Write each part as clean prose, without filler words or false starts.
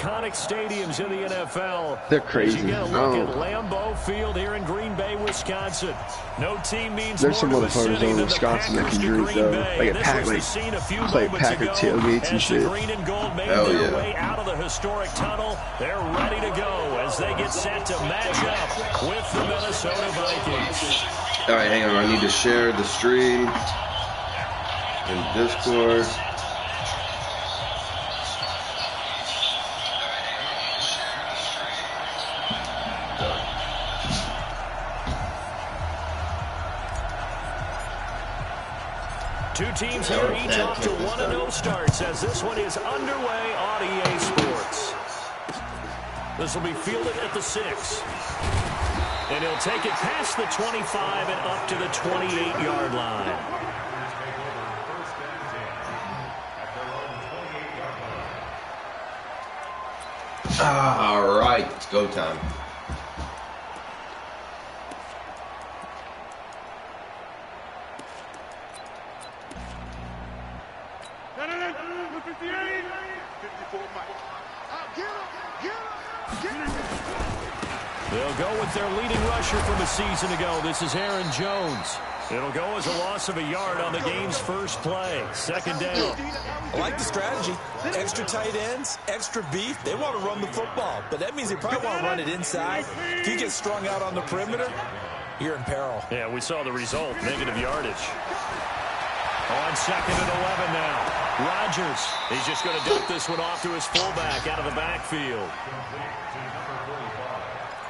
iconic stadiums in the NFL. They're crazy. You get a look at Lambeau Field here in Green Bay, Wisconsin. No team means There's some more to a motherfuckers city over in than the Wisconsin that Packers can to drink, Green though. Bay. Like a This pack, was the like scene a few play moments Packer ago tailgates and as the shit. green and gold made Hell their yeah. way out of the historic tunnel. They're ready to go as they get set to match up with the Minnesota Vikings. All right, hang on. I need to share the stream in Discord. Two teams here, each off to 1-0 starts as this one is underway on EA Sports. This will be fielded at the 6. And he'll take it past the 25 and up to the 28-yard line. All right, it's go time. They'll go with their leading rusher from a season ago. This is Aaron Jones. It'll go as a loss of a yard on the game's first play. Second down. I like the strategy. Extra tight ends, extra beef. They want to run the football, but that means they probably want to run it inside. If you get strung out on the perimeter, you're in peril. Yeah, we saw the result, negative yardage. On second and 11 now. Rodgers, he's just going to dump this one off to his fullback out of the backfield.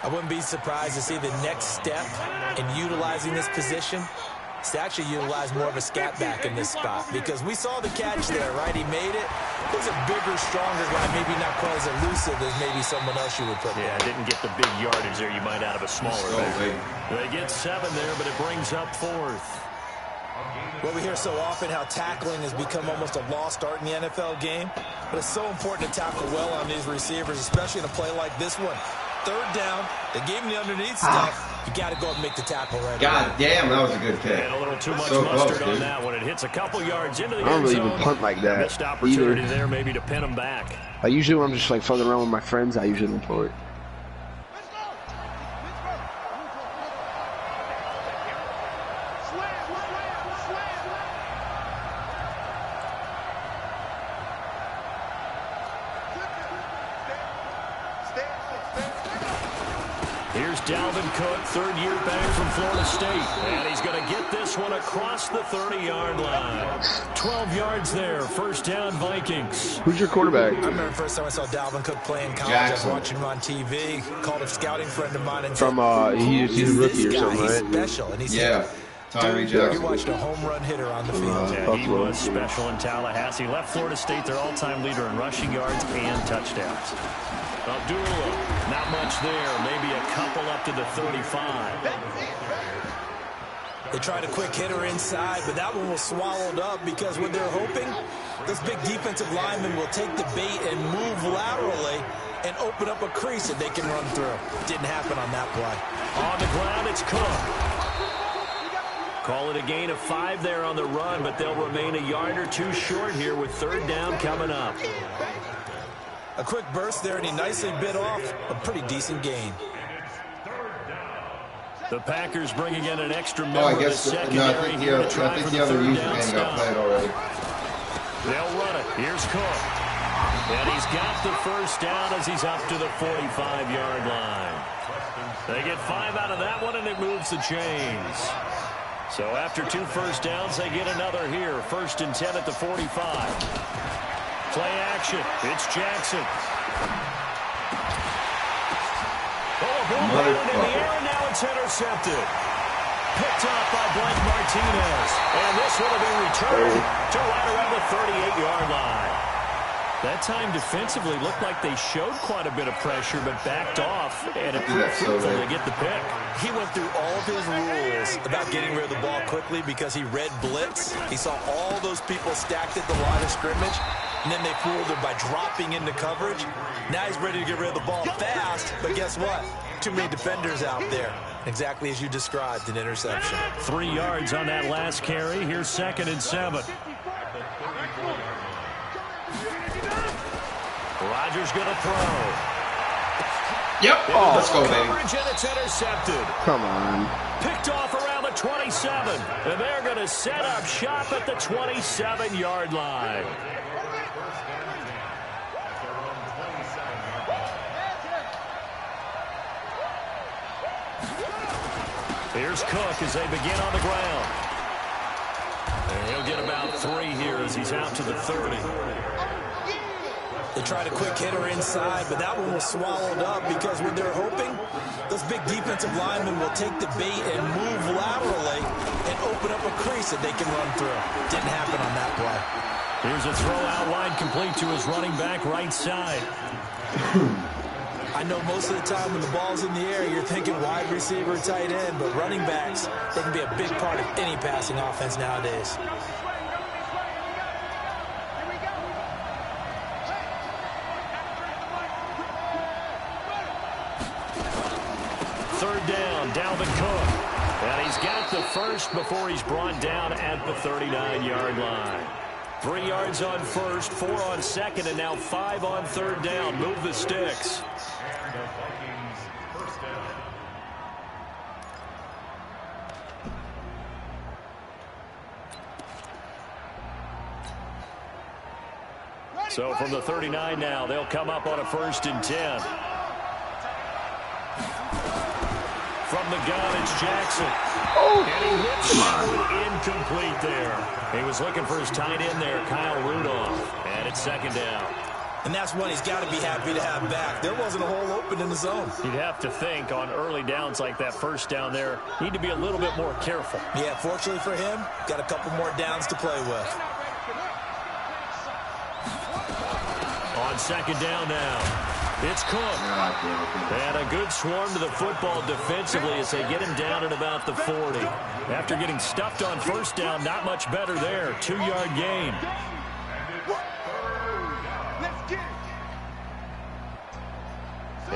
I wouldn't be surprised to see the next step in utilizing this position is to actually utilize more of a scat back in this spot, because we saw the catch there, right? He made it. He's a bigger, stronger guy, maybe not quite as elusive as maybe someone else you would put there. Didn't get the big yardage there you might out of a smaller back. They get 7 there, but it brings up 4th. Well, we hear so often how tackling has become almost a lost art in the NFL game, but it's so important to tackle well on these receivers, especially in a play like this one. Third down, they gave him the underneath stuff. You got to go and make the tackle right. God damn, that was a good pick. And a little too much So mustard close, on that one. It hits a couple yards into the I don't end really zone. even punt like that. Missed opportunity either. there maybe to pin him back. Like usually when I'm just like fucking around with my friends, I usually don't punt. Here's Dalvin Cook, third year back from Florida State. And he's going to get this one across the 30-yard line. 12 yards there, first down Vikings. Who's your quarterback? I remember the first time I saw Dalvin Cook play in college. Jackson. I was watching him on TV. Called a scouting friend of mine and From he's a rookie or something, He's right? special. And he Yeah, said, Tyree "Dude, you Jackson. watched a home run hitter on the field." Yeah, he was special in Tallahassee. Left Florida State their all-time leader in rushing yards and touchdowns. Abdullah, not much there. Maybe a couple up to the 35. They tried a quick hitter inside, but that one was swallowed up because what they're hoping, this big defensive lineman will take the bait and move laterally and open up a crease that they can run through. Didn't happen on that play. On the ground, it's Cook. Call it a gain of 5 there on the run, but they'll remain a yard or two short here with third down coming up. A quick burst there, and he nicely bit off a pretty decent gain. The Packers bringing in an extra member Oh, I of the guess secondary here to try for the other third user down game got stop. played already. They'll run it. Here's Cook. And he's got the first down as he's up to the 45-yard line. They get 5 out of that one, and it moves the chains. So after 2 first downs, they get another here. First and 10 at the 45. Play action. It's Jackson. Oh, ball in the air, and now it's intercepted. Picked up by Blake Martinez. And this will be returned to right around the 38-yard line. That time defensively looked like they showed quite a bit of pressure, but backed off, and it proved fruitful to get the pick. He went through all of his rules about getting rid of the ball quickly because he read blitz. He saw all those people stacked at the line of scrimmage, and then they fooled him by dropping into coverage. Now he's ready to get rid of the ball fast, but guess what? Too many defenders out there. Exactly as you described, an interception. 3 yards on that last carry. Here's second and 7. Rodgers going to throw. Yep. Oh, let's go, baby. And it's intercepted. Come on. Picked off around the 27. And they're going to set up shop at the 27-yard line. Here's Cook as they begin on the ground. And he'll get about 3 here as he's out to the 30. They tried a quick hitter inside, but that one was swallowed up because what they're hoping, those big defensive linemen will take the bait and move laterally and open up a crease that they can run through. Didn't happen on that play. Here's a throw out wide complete to his running back right side. I know most of the time when the ball's in the air, you're thinking wide receiver, tight end, but running backs, they can be a big part of any passing offense nowadays. Third down, Dalvin Cook. And he's got the first before he's brought down at the 39-yard line. 3 yards on first, 4 on second, and now 5 on third down. Move the sticks. So from the 39 now, they'll come up on a 1st and 10. From the gun, it's Jackson. Oh, and he hits it incomplete there. He was looking for his tight end there, Kyle Rudolph. And it's 2nd down. And that's one he's got to be happy to have back. There wasn't a hole open in the zone. You'd have to think on early downs like that 1st down there, need to be a little bit more careful. Yeah, fortunately for him, got a couple more downs to play with. On 2nd down now. It's Cook. And a good swarm to the football defensively as they get him down at about the 40. After getting stuffed on 1st down, not much better there. 2-yard gain.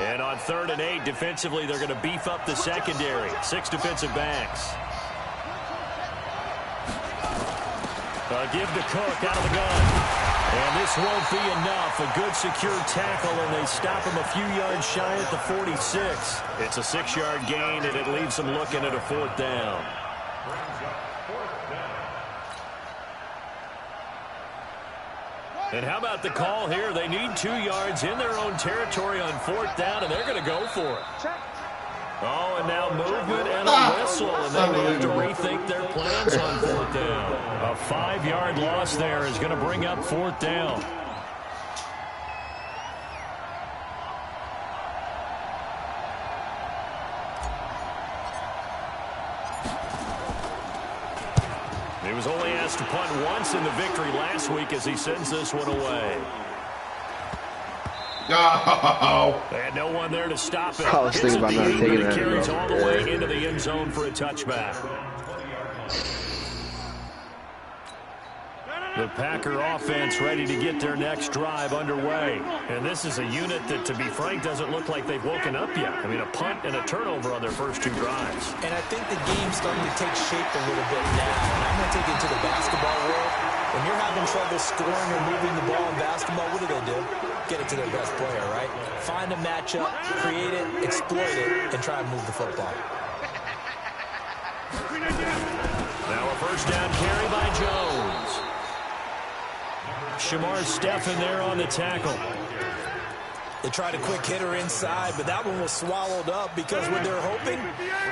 And on 3rd and 8, defensively, they're going to beef up the secondary. 6 defensive backs. Give to Cook out of the gun. And this won't be enough. A good secure tackle, and they stop him a few yards shy at the 46. It's a 6-yard gain, and it leaves them looking at a 4th down. And how about the call here? They need 2 yards in their own territory on 4th down, and they're going to go for it. Oh, and now movement and a whistle, and they will have to rethink their plans on 4th down. A 5-yard loss there is going to bring up 4th down. He was only asked to punt once in the victory last week as he sends this one away. Oh. And no one there to stop it. I was thinking about not taking that. Carries all the way into the end zone for a touchback. The Packer offense ready to get their next drive underway. And this is a unit that, to be frank, doesn't look like they've woken up yet. I mean, a punt and a turnover on their first 2 drives. And I think the game's starting to take shape a little bit now. And I'm going to take it to the basketball world. When you're having trouble scoring or moving the ball in basketball, what do? Get it to their best player, right? Find a matchup, create it, exploit it, and try and move the football. Now a 1st down carry by Jones. Shamar Stephen there on the tackle. They tried a quick hitter inside, but that one was swallowed up because what they're hoping,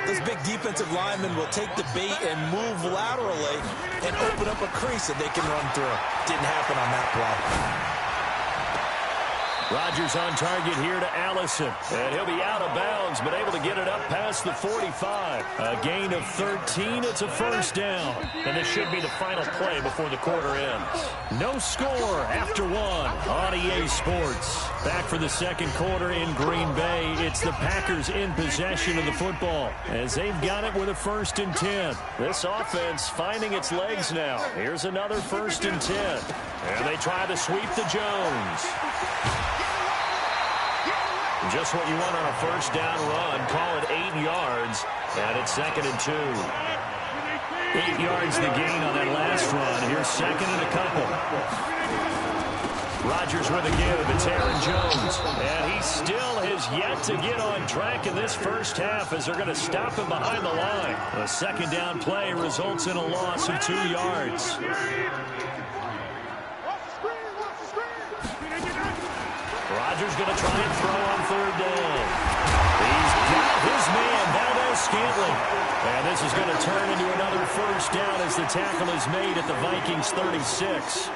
those big defensive linemen will take the bait and move laterally and open up a crease that they can run through. Didn't happen on that play. Rodgers on target here to Allison. And he'll be out of bounds, but able to get it up past the 45. A gain of 13. It's a 1st down. And this should be the final play before the quarter ends. No score after 1 on EA Sports. Back for the 2nd quarter in Green Bay. It's the Packers in possession of the football as they've got it with a 1st and 10. This offense finding its legs now. Here's another 1st and 10. And they try to sweep to Jones. Just what you want on a 1st down run. Call it 8 yards. And it's 2nd and 2. 8 yards the gain on that last run. Here's 2nd and a couple. Rodgers with a give. It's Aaron Jones. And he still has yet to get on track in this first half as they're going to stop him behind the line. A second down play results in a loss of 2 yards. Rodgers going to try and throw on third down. He's got his man, Valdes-Scantling. And this is going to turn into another first down as the tackle is made at the Vikings 36.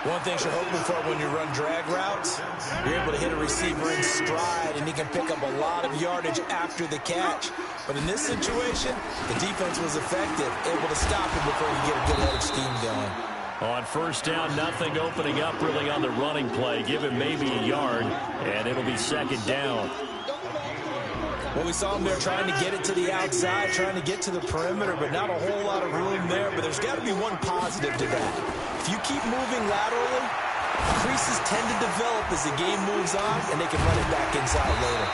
One thing you're hoping for when you run drag routes, you're able to hit a receiver in stride, and he can pick up a lot of yardage after the catch. But in this situation, the defense was effective, able to stop him before he get a good head of steam going. On first down, nothing opening up really on the running play. Give him maybe a yard, and it'll be second down. Well, we saw him there trying to get it to the outside, trying to get to the perimeter, but not a whole lot of room there. But there's got to be one positive to that. If you keep moving laterally, creases tend to develop as the game moves on, and they can run it back inside later.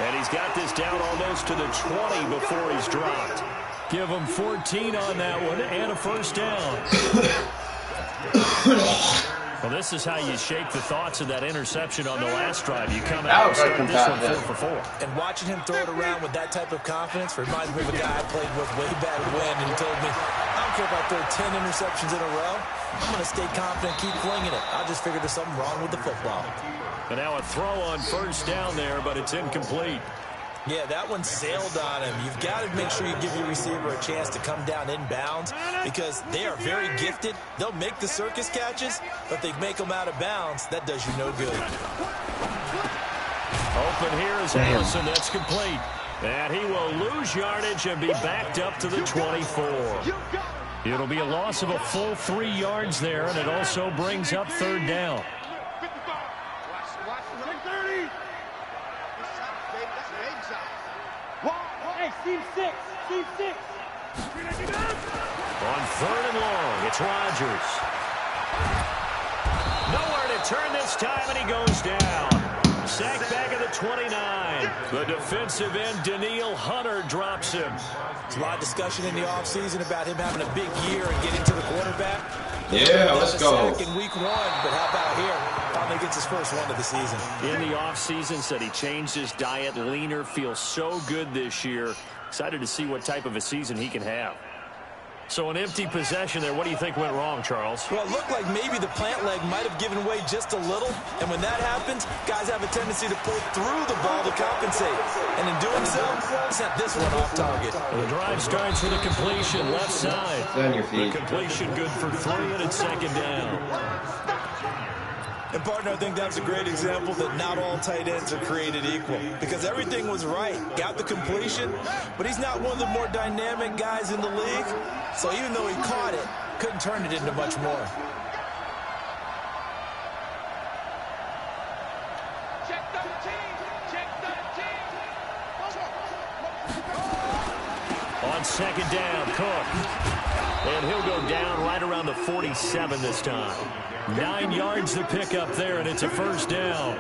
And he's got this down almost to the 20 before he's dropped. Give him 14 on that one and a first down. Well, this is how you shake the thoughts of that interception on the last drive. You come out and start this one 4 for 4. And watching him throw it around with that type of confidence reminds me of a guy I played with way back when, and he told me, I don't care if I throw 10 interceptions in a row. I'm going to stay confident, keep flinging it. I just figured there's something wrong with the football. And now a throw on first down there, but it's incomplete. Yeah, that one sailed on him. You've got to make sure you give your receiver a chance to come down inbounds because they are very gifted. They'll make the circus catches, but if they make them out of bounds, that does you no good. Open here is Allison. That's complete. And he will lose yardage and be backed up to the 24. It'll be a loss of a full 3 yards there, and it also brings up third down. Team 6. On third and long, it's Rodgers. Nowhere to turn this time, and he goes down. Sacked back at the 29. The defensive end, Danielle Hunter, drops him. There's a lot of discussion in the offseason about him having a big year and getting to the quarterback. Yeah, let's go. Sack in week 1, but how about here? Finally gets his first one of the season. In the offseason, said he changed his diet, leaner, feels so good this year. Excited to see what type of a season he can have. So an empty possession there. What do you think went wrong, Charles? Well, it looked like maybe the plant leg might have given way just a little. And when that happens, guys have a tendency to pull through the ball to compensate. And in doing so, sent this one off target. The drive starts with a completion left side. On your feet. The completion good for 3, and it's second down. And, partner, I think that's a great example that not all tight ends are created equal. Because everything was right. Got the completion, but he's not one of the more dynamic guys in the league. So even though he caught it, couldn't turn it into much more. Check 13. On second down, Cook. And he'll go down right around the 47 this time. 9 yards to pick up there, and it's a first down.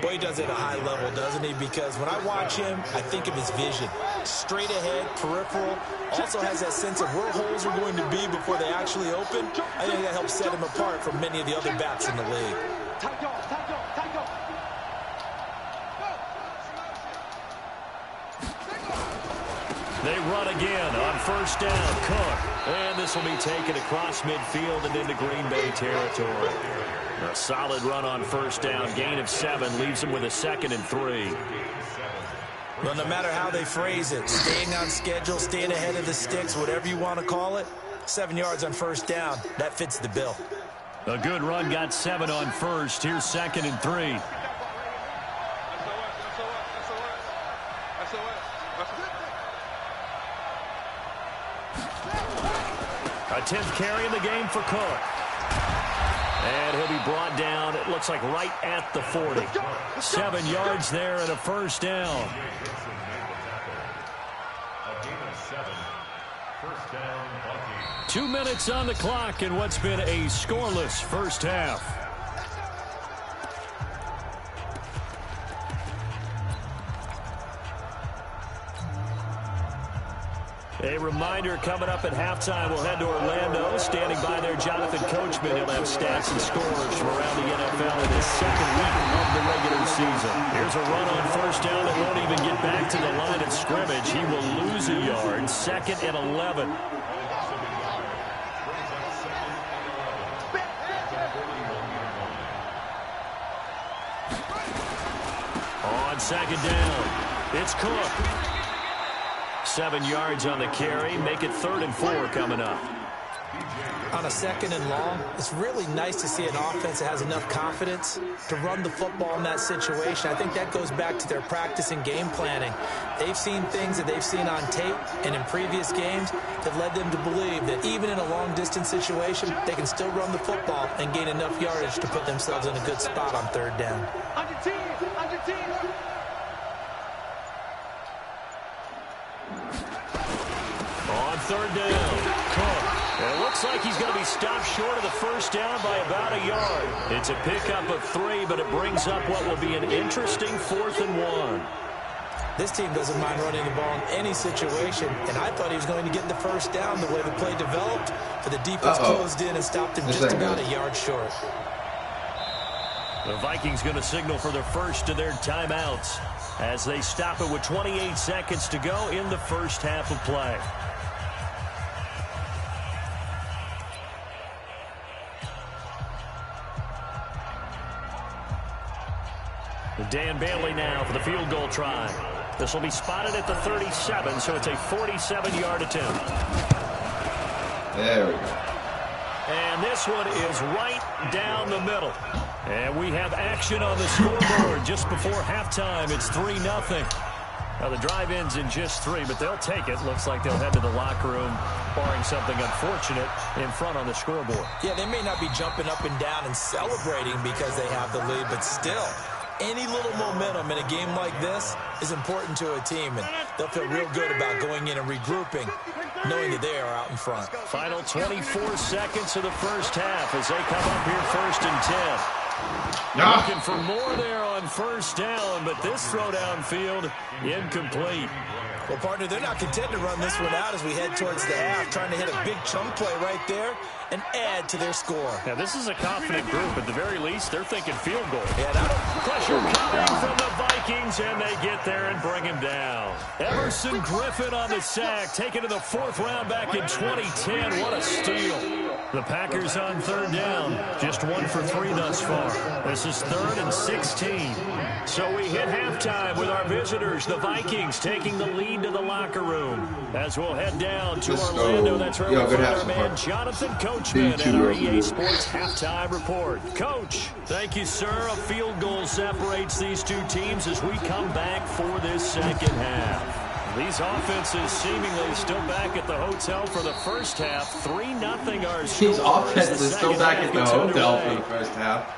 Boy, he does it at a high level, doesn't he? Because when I watch him, I think of his vision. Straight ahead, peripheral. Also has that sense of where holes are going to be before they actually open. I think that helps set him apart from many of the other backs in the league. They run again on first down. Cook. And this will be taken across midfield and into Green Bay territory. A solid run on first down. Gain of 7 leaves them with a 2nd and 3. Well, no matter how they phrase it, staying on schedule, staying ahead of the sticks, whatever you want to call it, 7 yards on first down, that fits the bill. A good run, got 7 on first. Here's 2nd and 3. A 10th carry in the game for Cook. And he'll be brought down, it looks like right at the 40. 7 yards there and a first down. 2 minutes on the clock in what's been a scoreless first half. A reminder coming up at halftime, we'll head to Orlando. Standing by there, Jonathan Coachman. He'll have stats and scores from around the NFL in his second week of the regular season. Here's a run on first down that won't even get back to the line of scrimmage. He will lose a yard. 2nd and 11. On 2nd down, it's Cook. 7 yards on the carry. Make it 3rd and 4 coming up. On a 2nd and long, it's really nice to see an offense that has enough confidence to run the football in that situation. I think that goes back to their practice and game planning. They've seen things that they've seen on tape and in previous games that led them to believe that even in a long-distance situation, they can still run the football and gain enough yardage to put themselves in a good spot on 3rd down. Under 10. On 3rd down, Cook. It looks like he's going to be stopped short of the first down by about a yard. It's a pickup of 3, but it brings up what will be an interesting 4th and 1. This team doesn't mind running the ball in any situation, and I thought he was going to get the first down the way the play developed, but the defense closed in and stopped him just about a yard short. The Vikings going to signal for their first of their timeouts as they stop it with 28 seconds to go in the first half of play. Dan Bailey now for the field goal try. This will be spotted at the 37, so it's a 47-yard attempt. There we go. And this one is right down the middle. And we have action on the scoreboard just before halftime. It's 3-0. Now the drive ends in just 3, but they'll take it. Looks like they'll head to the locker room, barring something unfortunate in front on the scoreboard. Yeah, they may not be jumping up and down and celebrating because they have the lead, but still, any little momentum in a game like this is important to a team, and they'll feel real good about going in and regrouping, knowing that they are out in front. Final 24 seconds of the first half as they come up here 1st and 10. Looking for more there on first down, but this throw downfield incomplete. Well, partner, they're not content to run this one out as we head towards the half, trying to hit a big chunk play right there and add to their score. Now, this is a confident group. At the very least, they're thinking field goal. Yeah, pressure coming from the Vikings, and they get there and bring him down. Emerson Griffin on the sack, taken to the 4th round back in 2010. What a steal. The Packers on 3rd down, just 1 for 3 thus far. This is 3rd and 16. So we hit halftime with our visitors, the Vikings, taking the lead to the locker room. As we'll head down to Orlando, that's where we'll find our man Jonathan Coachman at our EA Sports Halftime Report. Coach, thank you, sir. A field goal separates these two teams as we come back for this second half. These offenses seemingly still back at the hotel for the first half. 3-0 our score. These offenses still back at the hotel for the first half.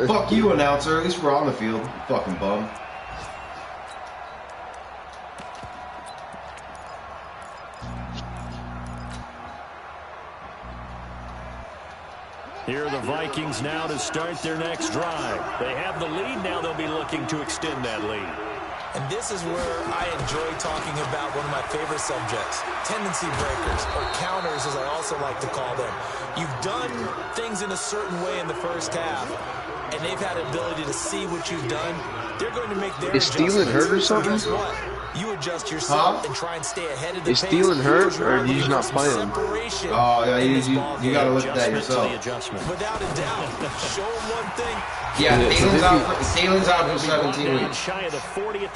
Fuck you, announcer. At least we're on the field. You fucking bum. Here are the Vikings now to start their next drive. They have the lead. Now they'll be looking to extend that lead. And this is where I enjoy talking about one of my favorite subjects, tendency breakers, or counters as I also like to call them. You've done things in a certain way in the first half, and they've had the ability to see what you've done. They're going to make their adjustments. Is Thielen hurt or something? Guess what? You adjust yourself and try and stay ahead of the pace. Is Thielen hurt, or did he not play him? Oh, yeah, you got to look at that yourself. Without a doubt. Show him one thing. Yeah, Thielen's out for 17 weeks.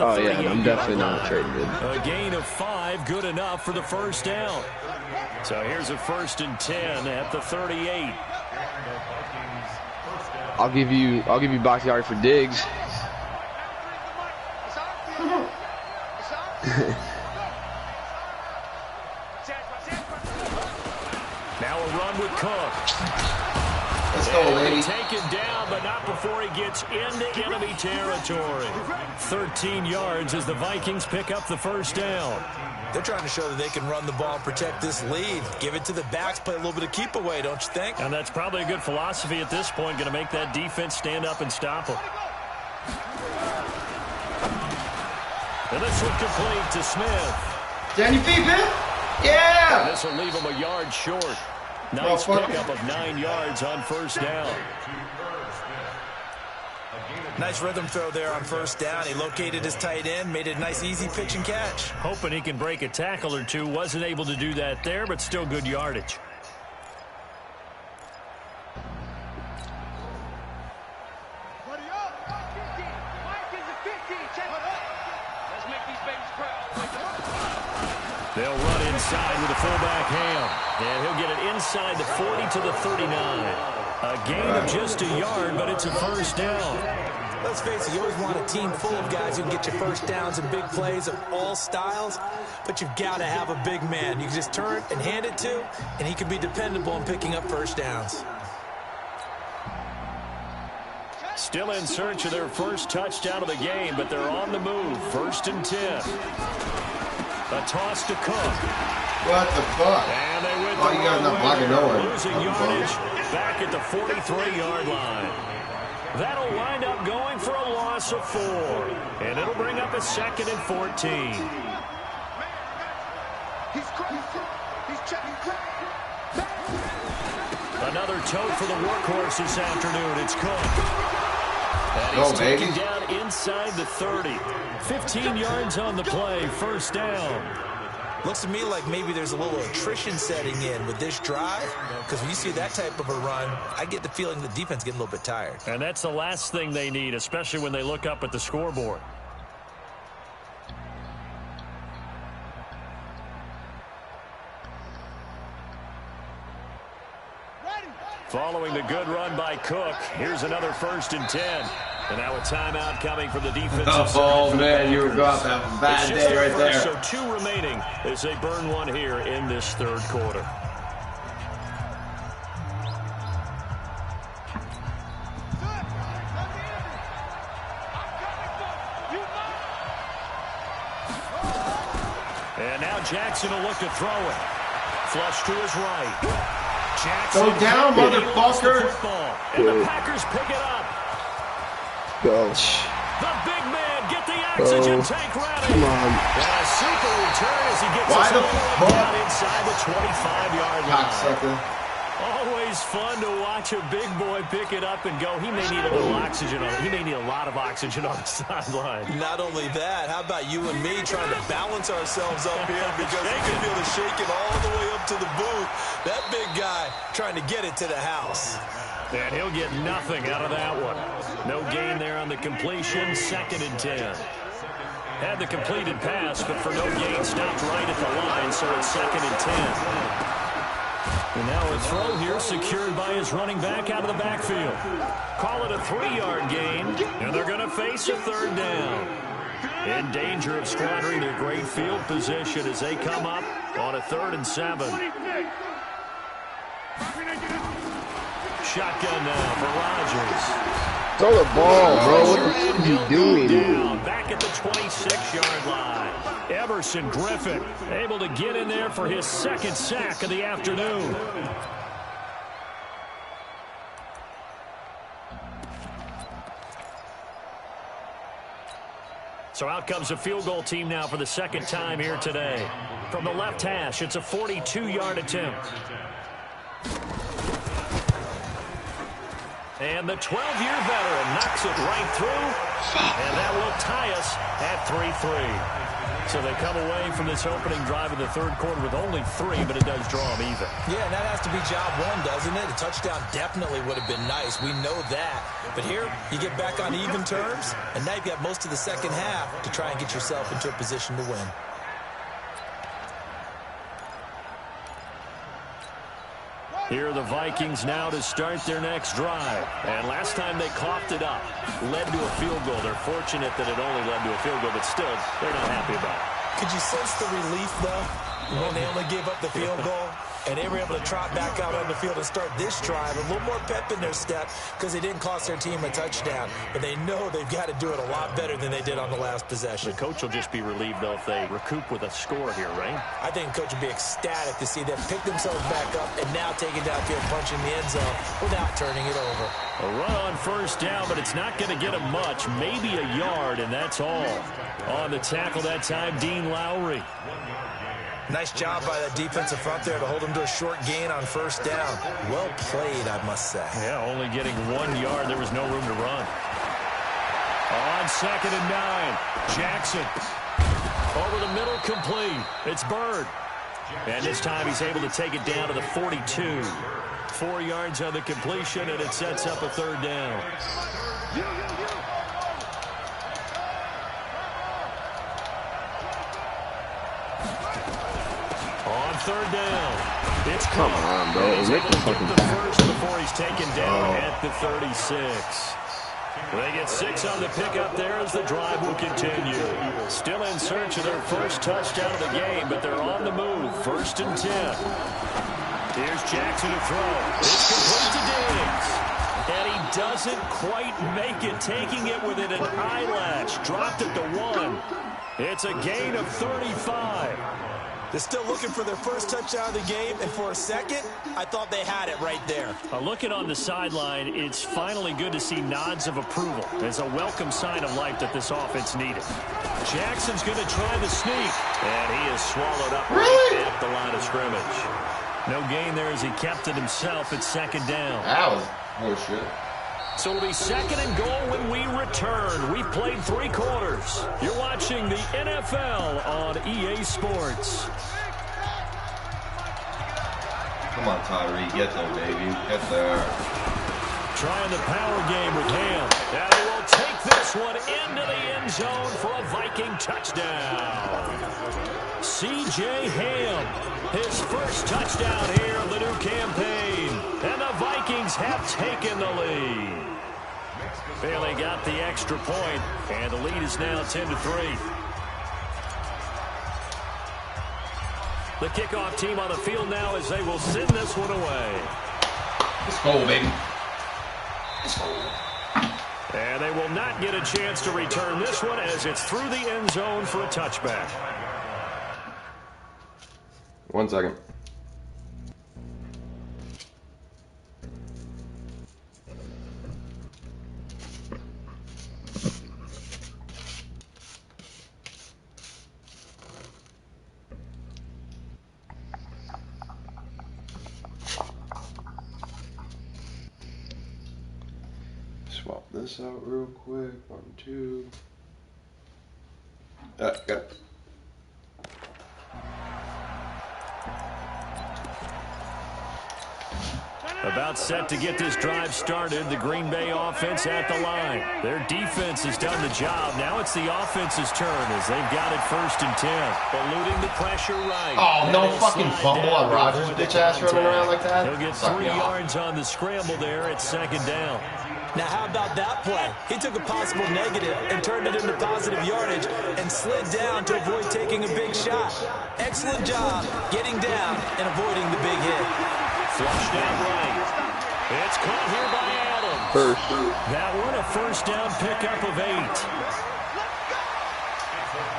Oh, yeah, I'm definitely not trading it. A gain of 5, good enough for the first down. So here's a 1st and 10 at the 38. I'll give you backyard for Diggs. Now a run with Cook. Let's go, lady. Taken down, but not before he gets into enemy territory. 13 yards as the Vikings pick up the first down. They're trying to show that they can run the ball and protect this lead. Give it to the backs, play a little bit of keep away, don't you think? And that's probably a good philosophy at this point, going to make that defense stand up and stop them. And this one complete to Smith. Down your feet, man. Yeah! This will leave him a yard short. Nice pickup of 9 yards on first down. Nice rhythm throw there on first down. He located his tight end, made it a nice easy pitch and catch. Hoping he can break a tackle or two. Wasn't able to do that there, but still good yardage. They'll run inside with a fullback Ham. And he'll get it inside the 40 to the 39. A gain of just a yard, but it's a first down. Let's face it, you always want a team full of guys who can get you first downs and big plays of all styles, but you've got to have a big man you can just turn and hand it to, and he can be dependable in picking up first downs. Still in search of their first touchdown of the game, but they're on the move. 1st and 10. A toss to Cook. What the fuck? And they went you guys not blocking no one. Losing yardage back at the 43-yard line. That'll wind up going for a loss of 4. And it'll bring up a 2nd and 14. Another tote for the workhorse this afternoon. It's Cook. And he's taken down inside the 30. 15 yards on the play. First down. Looks to me like maybe there's a little attrition setting in with this drive, because when you see that type of a run, I get the feeling the defense getting a little bit tired. And that's the last thing they need, especially when they look up at the scoreboard. Following the good run by Cook, here's another 1st and 10. And now a timeout coming from the defensive side. Oh, man, you were about to have a bad day right there. So 2 remaining as they burn one here in this 3rd quarter. And now Jackson will look to throw it. Flush to his right. Jackson, go down, motherfucker. And the Packers pick it up. Go. The big man, get the oxygen tank ready. Come on. And a super return as he gets us all down inside the 25-yard line. Always fun to watch a big boy pick it up and go. He may need a little oxygen on it. He may need a lot of oxygen on the sideline. Not only that, how about you and me trying to balance ourselves up here because you can feel the shaking all the way up to the booth. That big guy trying to get it to the house. And he'll get nothing out of that one. No gain there on the completion. 2nd and 10. Had the completed pass, but for no gain, stopped right at the line, so it's 2nd and 10. And now a throw here secured by his running back out of the backfield. Call it a 3-yard gain, and they're going to face a 3rd down. In danger of squandering their great field position as they come up on a 3rd and 7. Shotgun now for Rodgers. Throw the ball, bro. What the fuck are you doing? Down, back at the 26-yard line. Everson Griffin able to get in there for his 2nd sack of the afternoon. So out comes a field goal team now for the 2nd time here today. From the left hash, it's a 42-yard attempt. And the 12-year veteran knocks it right through. And that will tie us at 3-3. So they come away from this opening drive in the 3rd quarter with only 3, but it does draw them even. Yeah, and that has to be job 1, doesn't it? A touchdown definitely would have been nice. We know that. But here, you get back on even terms, and now you've got most of the 2nd half to try and get yourself into a position to win. Here are the Vikings now to start their next drive. And last time they coughed it up, led to a field goal. They're fortunate that it only led to a field goal, but still, they're not happy about it. Could you sense the relief, though, when they only gave up the field goal? And they were able to trot back out on the field and start this drive. A little more pep in their step because they didn't cost their team a touchdown. But they know they've got to do it a lot better than they did on the last possession. The coach will just be relieved, though, if they recoup with a score here, right? I think the coach will be ecstatic to see them pick themselves back up and now take it downfield, punching the end zone without turning it over. A run on first down, but it's not going to get them much. Maybe a yard, and that's all. On the tackle that time, Dean Lowry. Nice job by that defensive front there to hold him to a short gain on first down. Well played, I must say. Yeah, only getting 1 yard. There was no room to run. On 2nd and 9, Jackson. Over the middle, complete. It's Byrd. And this time he's able to take it down to the 42. 4 yards on the completion, and it sets up a 3rd down. On 3rd down, it's Come on, bro. He's Rick able to is get fucking the first before he's taken down at the 36. They get 6 on the pickup there as the drive will continue. Still in search of their first touchdown of the game, but they're on the move. 1st and 10. Here's Jackson to throw. It's complete to Diggs. And he doesn't quite make it, taking it within an eyelash. Dropped it to 1. It's a gain of 35. They're still looking for their first touchdown of the game, and for a second, I thought they had it right there. Looking on the sideline, it's finally good to see nods of approval. It's a welcome sign of life that this offense needed. Jackson's going to try the sneak, and he is swallowed up right at the line of scrimmage. No gain there as he kept it himself at 2nd down. That was horseshit. So it'll be 2nd and goal when we return. We've played 3 quarters. You're watching the NFL on EA Sports. Come on, Tyree. Get there, baby. Get there. Trying the power game with Ham. And he will take this one into the end zone for a Viking touchdown. C.J. Ham, his first touchdown here of the new campaign. And the Vikings have taken the lead. Bailey got the extra point, and the lead is now 10-3. The kickoff team on the field now as they will send this one away. Let's go, baby. Let's go. And they will not get a chance to return this one as it's through the end zone for a touchback. 1 second. Swap this out real quick. 1, 2. Got it. About set to get this drive started, the Green Bay offense at the line. Their defense has done the job. Now it's the offense's turn as they've got it 1st and 10. Eluding the pressure right. Oh, no fucking fumble on Rodgers' bitch ass running around like that. He'll get 3 yards on the scramble there at 2nd down. Now, how about that play? He took a possible negative and turned it into positive yardage and slid down to avoid taking a big shot. Excellent job getting down and avoiding the big hit. Flushed out right. It's caught here by Adams. First. That one a 1st down pickup of 8.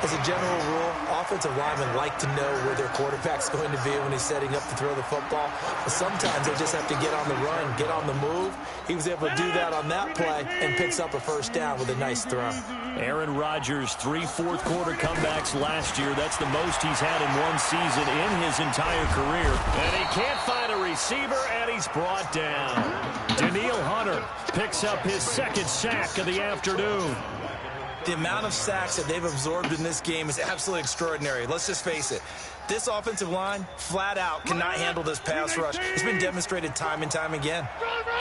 As a general rule, offensive linemen like to know where their quarterback's going to be when he's setting up to throw the football. But sometimes they just have to get on the run, get on the move. He was able to do that on that play and picks up a 1st down with a nice throw. Aaron Rodgers, 3 fourth-quarter comebacks last year. That's the most he's had in one season in his entire career. And he can't find a receiver, and he's brought down. Danielle Hunter picks up his 2nd sack of the afternoon. The amount of sacks that they've absorbed in this game is absolutely extraordinary. Let's just face it. This offensive line, flat out, cannot handle this pass rush. It's been demonstrated time and time again.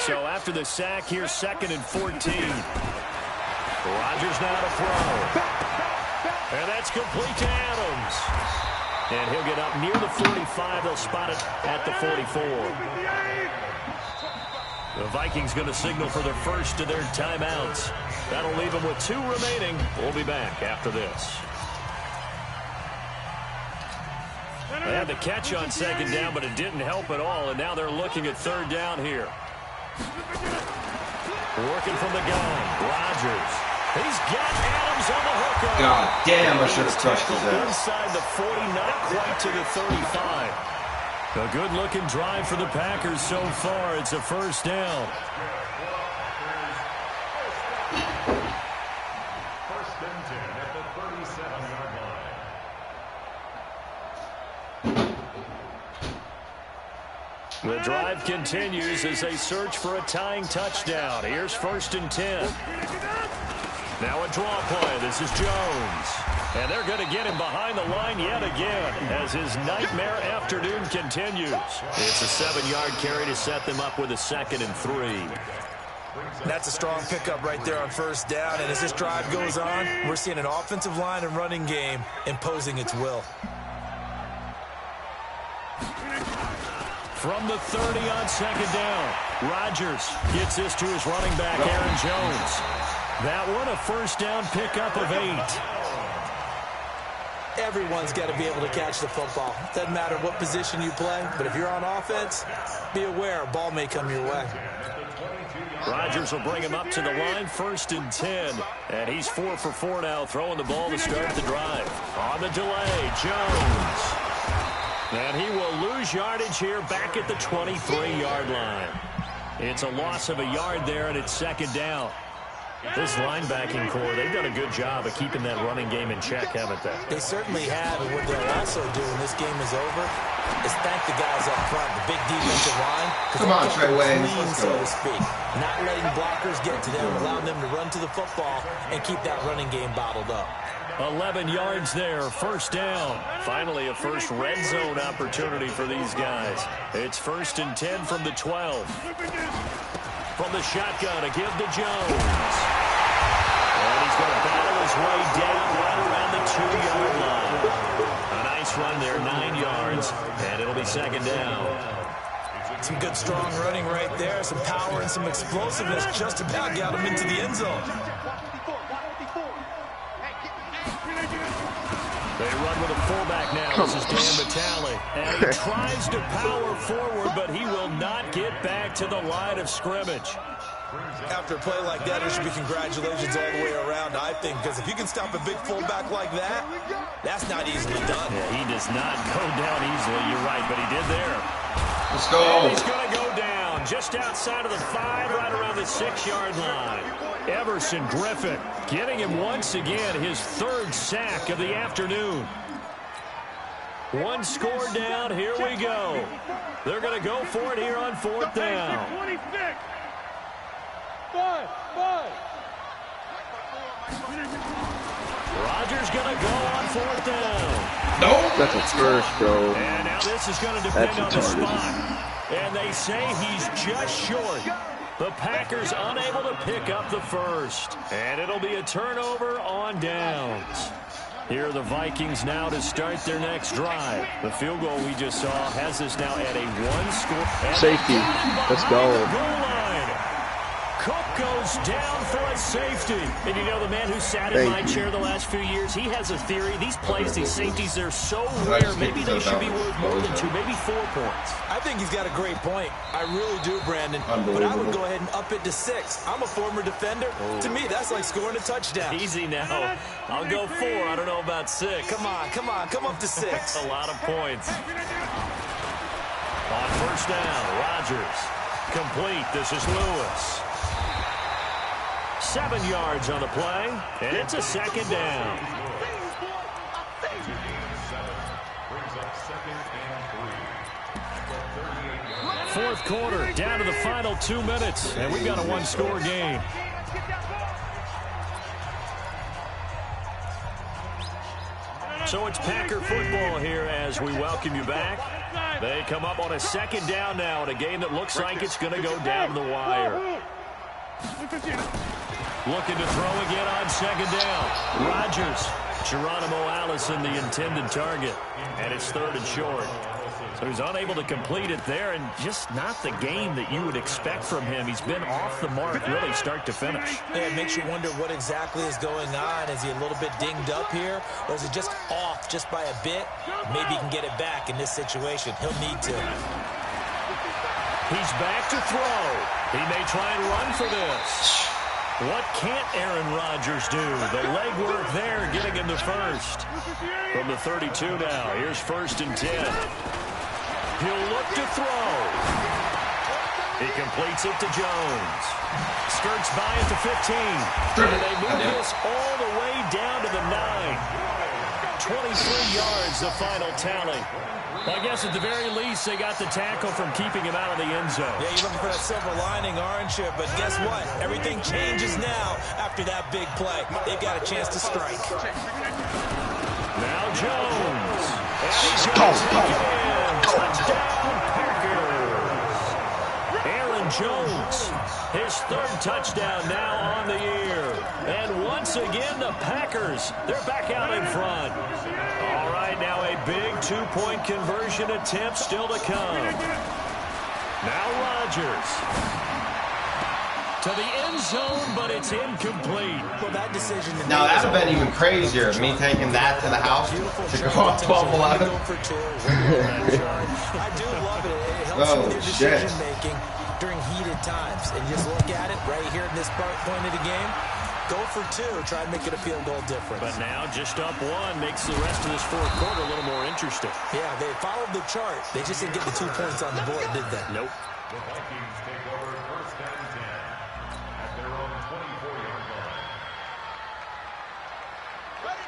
So after the sack, here's 2nd and 14. Rodgers now to throw. And that's complete to Adams. And he'll get up near the 45. They'll spot it at the 44. The Vikings going to signal for their first of their timeouts. That'll leave them with 2 remaining. We'll be back after this. They had the catch on 2nd down, but it didn't help at all, and now they're looking at 3rd down here. Working from the gun, Rodgers. He's got Adams on the hook. God damn, I should have touched his ass. Inside the 40, not quite to the 35. A good-looking drive for the Packers so far. It's a 1st down. 1st and 10 at the 37-yard line. The drive continues as they search for a tying touchdown. Here's 1st and 10. Now a draw play. This is Jones. And they're going to get him behind the line yet again as his nightmare afternoon continues. It's a 7-yard carry to set them up with a 2nd and 3. That's a strong pickup right there on 1st down. And as this drive goes on, we're seeing an offensive line and running game imposing its will. From the 30 on 2nd down, Rodgers gets this to his running back, Aaron Jones. That one a 1st down pickup of 8. Everyone's got to be able to catch the football. Doesn't matter what position you play, but if you're on offense, be aware a ball may come your way. Rodgers will bring him up to the line, 1st and 10. And he's 4 for 4 now, throwing the ball to start the drive. On the delay, Jones. And he will lose yardage here back at the 23-yard line. It's a loss of a yard there, and it's 2nd down. This linebacking core, they've done a good job of keeping that running game in check, haven't they? They certainly have, and what they'll also do when this game is over is thank the guys up front, the big defensive line. Come on, Trey Waynes, let's so go. to speak. Not letting blockers get to them, allowing them to run to the football and keep that running game bottled up. 11 yards there, 1st down. Finally, a first red zone opportunity for these guys. It's 1st and 10 from the 12. From the shotgun, a give to Jones. And he's going to battle his way down right around the 2-yard line. A nice run there, 9 yards, and it'll be 2nd down. Some good, strong running right there, some power and some explosiveness just about got him into the end zone. They run with a fullback now. This is Dan Vitale. And he tries to power forward, but he will not get back to the line of scrimmage. After a play like that, there should be congratulations all the way around, I think, because if you can stop a big fullback like that, that's not easily done. Yeah, he does not go down easily. You're right, but he did there. Let's go. And he's going to go down just outside of the 5, right around the 6-yard line. Everson Griffin getting him once again his 3rd sack of the afternoon. 1 score down. Here we go. They're going to go for it here on 4th down. 26. 5. Rodgers going to go on 4th down. Nope. That's a first, bro. And now this is going to depend on the retarded. spot. And they say he's just short. The Packers unable to pick up the first. And it'll be a turnover on downs. Here are the Vikings now to start their next drive. The field goal we just saw has us now at a 1-score. Safety. Let's go. Cook goes down for a safety. And you know, the man who sat in my chair the last few years, he has a theory. These plays, these safeties, they're so rare. Maybe they should be worth more than 2, maybe 4 points. I think he's got a great point. I really do, Brandon. But I would go ahead and up it to 6. I'm a former defender. To me, that's like scoring a touchdown. Easy now. I'll go 4. I don't know about 6. Come on. Come up to 6. A lot of points. On 1st down, Rodgers. Complete. This is Lewis. 7 yards on the play, and it's a 2nd down. Fourth quarter, down to the final 2 minutes, and we've got a 1-score game. So it's Packer football here as we welcome you back. They come up on a 2nd down now in a game that looks like it's going to go down the wire. Looking to throw again on 2nd down. Rodgers. Geronimo Allison, the intended target. And it's 3rd and short. So he's unable to complete it there, and just not the game that you would expect from him. He's been off the mark really start to finish. Yeah, it makes you wonder what exactly is going on. Is he a little bit dinged up here, or is it just off just by a bit? Maybe he can get it back in this situation. He'll need to. He's back to throw. He may try and run for this. What can't Aaron Rodgers do? The legwork there getting him the first. From the 32 now, here's 1st and 10. He'll look to throw. He completes it to Jones. Skirts by at the 15. And they move this all the way down to the 9. 23 yards, the final tally. I guess at the very least, they got the tackle from keeping him out of the end zone. Yeah, you're looking for that silver lining, aren't you? But guess what? Everything changes now after that big play. They've got a chance to strike. Now Jones. And he's going to take it in. Touchdown, Packers. Aaron Jones, his third touchdown now on the year. And once again, the Packers, they're back out in front. All right, now a big two-point conversion attempt still to come. Now Rodgers. To the end zone, but it's incomplete. Well, that decision to Now, that would have been even crazier, me taking that to the house to go off 12-11. I do love it. It helps with their decision-making during heated times. And just look at it right here in this point of the game. Go for two. Try and make it a field goal difference. But now just up one makes the rest of this fourth quarter a little more interesting. Yeah, they followed the chart. They just didn't get the 2 points on the board, did they? Nope. The Vikings take over first and 10 at their own 24-yard line.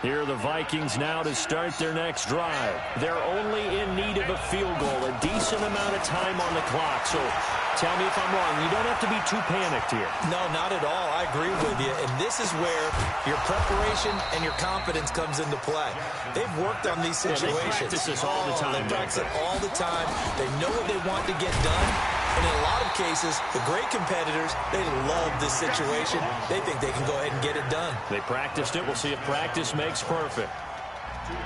Here are the Vikings now to start their next drive. They're only in need of a field goal, a decent amount of time on the clock. So tell me if I'm wrong. You don't have to be too panicked here. No, not at all. I agree with you. And this is where your preparation and your confidence comes into play. They've worked on these situations. They practice this all the time. They practice it all the time. They know what they want to get done. And in a lot of cases, the great competitors, they love this situation. They think they can go ahead and get it done. They practiced it. We'll see if practice makes perfect.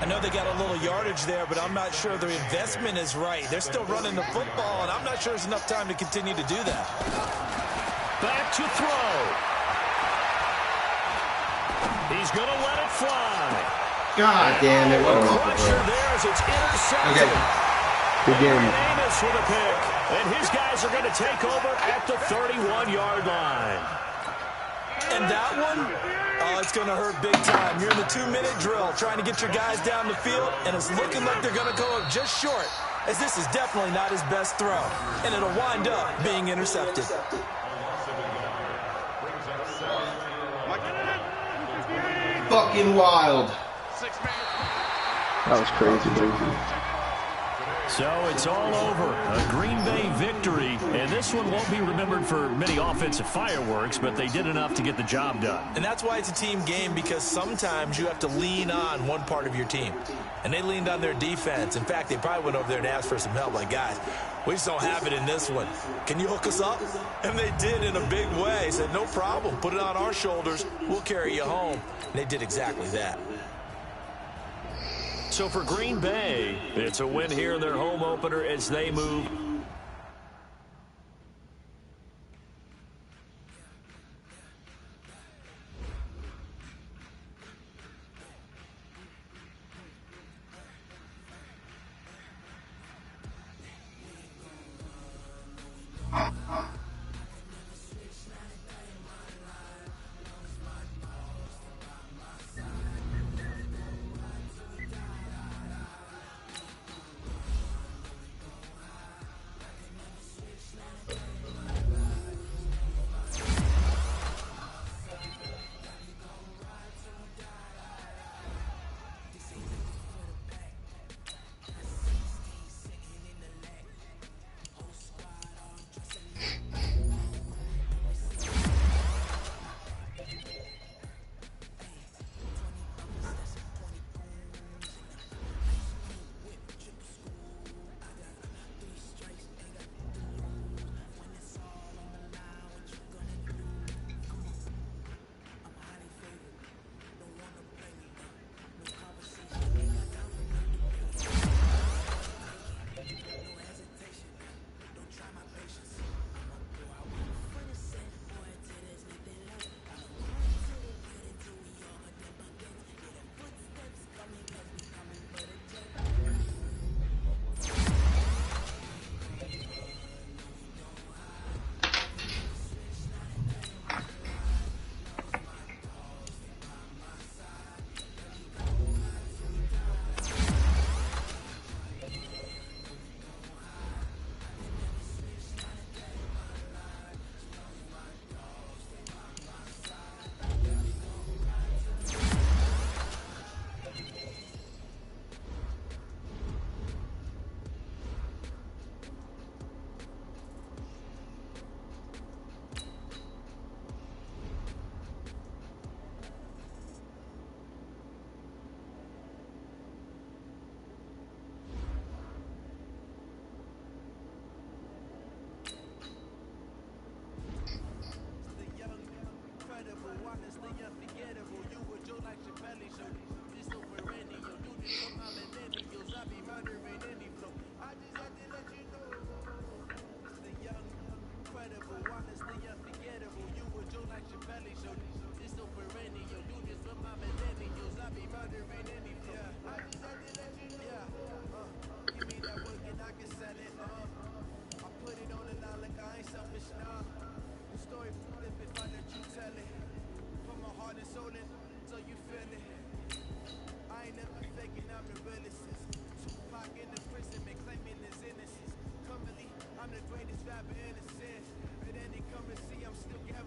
I know they got a little yardage there, but I'm not sure their investment is right. They're still running the football, and I'm not sure there's enough time to continue to do that. Back to throw. He's going to let it fly. God damn it. Pressure there as it's intercepted. Okay. Good game. Amos with a pick. And his guys are going to take over at the 31-yard line. And that one, oh, it's going to hurt big time. You're in the 2-minute drill trying to get your guys down the field, and it's looking like they're going to go just short, as this is definitely not his best throw, and it'll wind up being intercepted. Fucking wild. That was crazy, crazy. So it's all over. A Green Bay victory. And this one won't be remembered for many offensive fireworks, but they did enough to get the job done. And that's why it's a team game, because sometimes you have to lean on one part of your team. And they leaned on their defense. In fact, they probably went over there and asked for some help. Like, guys, we just don't have it in this one. Can you hook us up? And they did in a big way. Said, no problem. Put it on our shoulders. We'll carry you home. And they did exactly that. So for Green Bay, it's a win here in their home opener as they move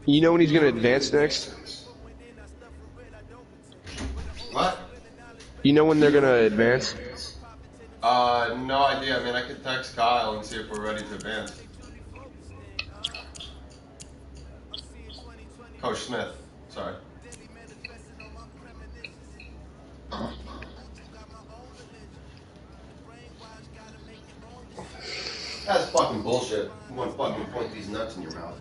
You know when he's gonna advance next? What? You know when they're gonna advance? No idea. I mean, I could text Kyle and see if we're ready to advance. Coach Smith. Sorry. That's fucking bullshit. You want to fucking point these nuts in your mouth.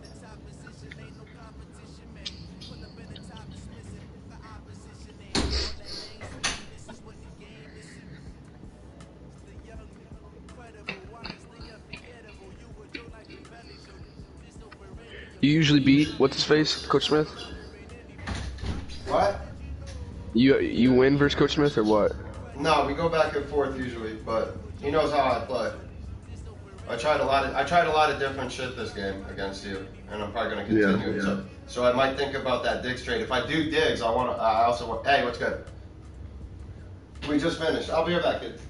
You usually beat what's his face, Coach Smith? What? You win versus Coach Smith or what? No, we go back and forth usually, but he knows how I play. I tried a lot of different shit this game against you, and I'm probably gonna continue. Yeah. So I might think about that Diggs trade. If I do Diggs, I also want. Hey, what's good? We just finished. I'll be right back, kid.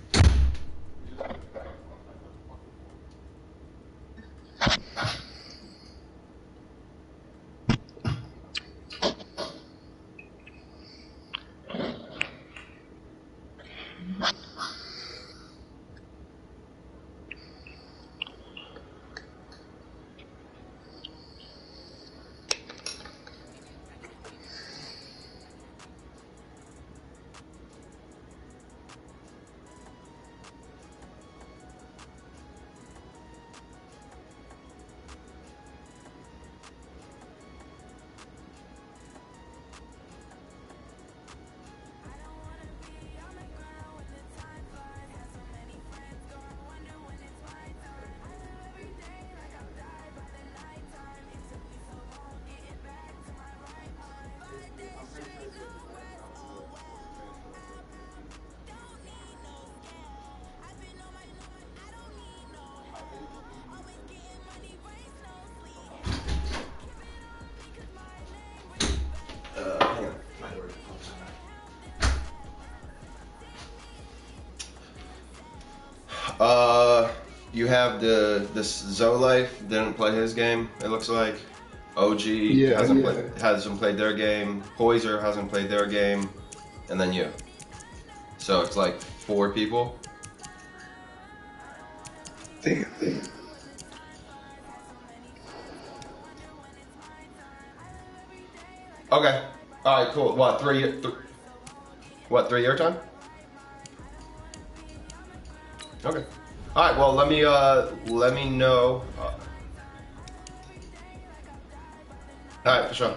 You have this Zolife didn't play his game. It looks like OG hasn't played their game. Poiser hasn't played their game, and then you. So it's like 4 people. Damn. Okay. All right. Cool. What 3 year? What 3 year time? Okay. All right. Well, let me know. All right, for sure.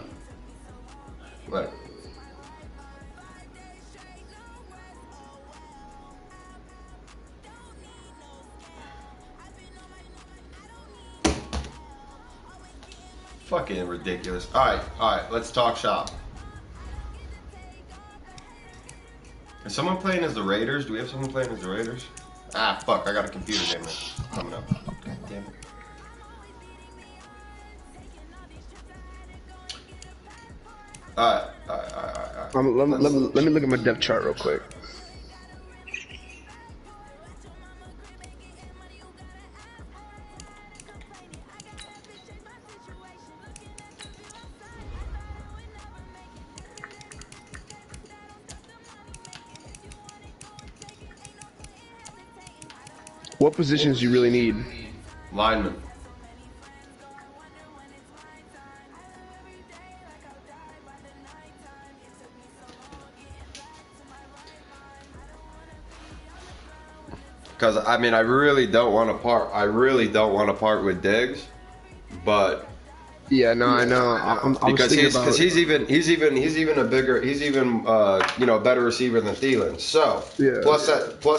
Later. Fucking ridiculous. All right. Let's talk shop. Is someone playing as the Raiders? Do we have someone playing as the Raiders? Ah, fuck, I got a computer game coming up. God damn it. Alright. Let me look at my depth chart real quick. What positions do you really need? Lineman. Because I really don't want to part with Diggs, but Yeah, no, I know. I was Because thinking about. he's even a bigger better receiver than Thielen. So Yeah. plus